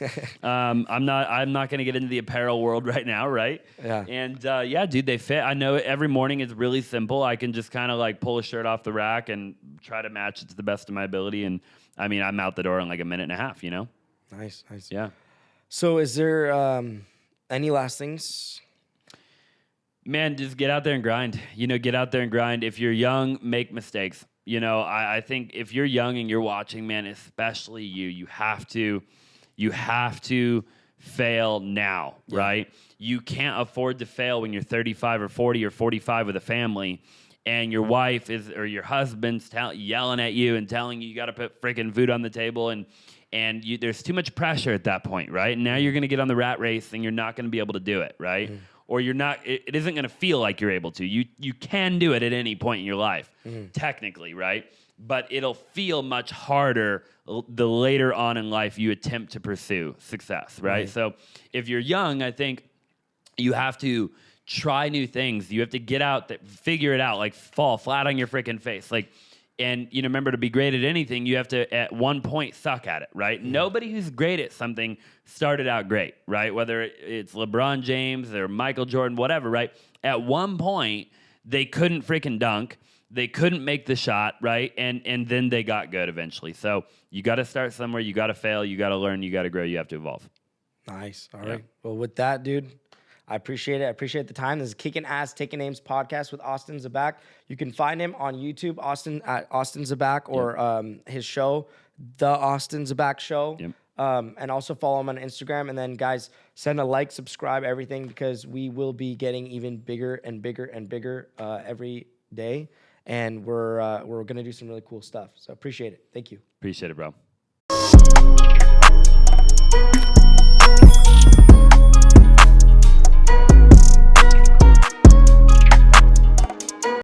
I'm not gonna get into the apparel world right now, right? Yeah. And yeah, dude, they fit. I know every morning is really simple. I can just kind of like pull a shirt off the rack and try to match it to the best of my ability. And I mean, I'm out the door in like a minute and a half. You know. Nice. Yeah. So, is there any last things? Man, just get out there and grind. You know, get out there and grind. If you're young, make mistakes. You know, I think if you're young and you're watching, man, especially you have to fail now, right? You can't afford to fail when you're 35 or 40 or 45 with a family and your wife or your husband's yelling at you and telling you got to put freaking food on the table and there's too much pressure at that point, right? And now you're going to get on the rat race and you're not going to be able to do it, right? Or you're not, it isn't going to feel like you're able to. You can do it at any point in your life, technically, right? But it'll feel much harder the later on in life you attempt to pursue success, right? So if you're young, I think you have to try new things. You have to get out, figure it out, like fall flat on your freaking face. Like, and you know, remember, to be great at anything, you have to at one point suck at it, right? Nobody who's great at something started out great, right? Whether it's LeBron James or Michael Jordan, whatever, right? At one point, they couldn't freaking dunk. They couldn't make the shot, right? And then they got good eventually. So you got to start somewhere. You got to fail. You got to learn. You got to grow. You have to evolve. Nice. All right. Well, with that, dude, I appreciate it. I appreciate the time. This is Kicking Ass, Taking Names podcast with Austin Zaback. You can find him on YouTube, at Austin Zaback, or his show, The Austin Zaback Show. Yep. And also follow him on Instagram. And then, guys, send a like, subscribe, everything, because we will be getting even bigger and bigger and bigger every day. and we're gonna do some really cool stuff. So appreciate it. Thank you. Appreciate it, bro.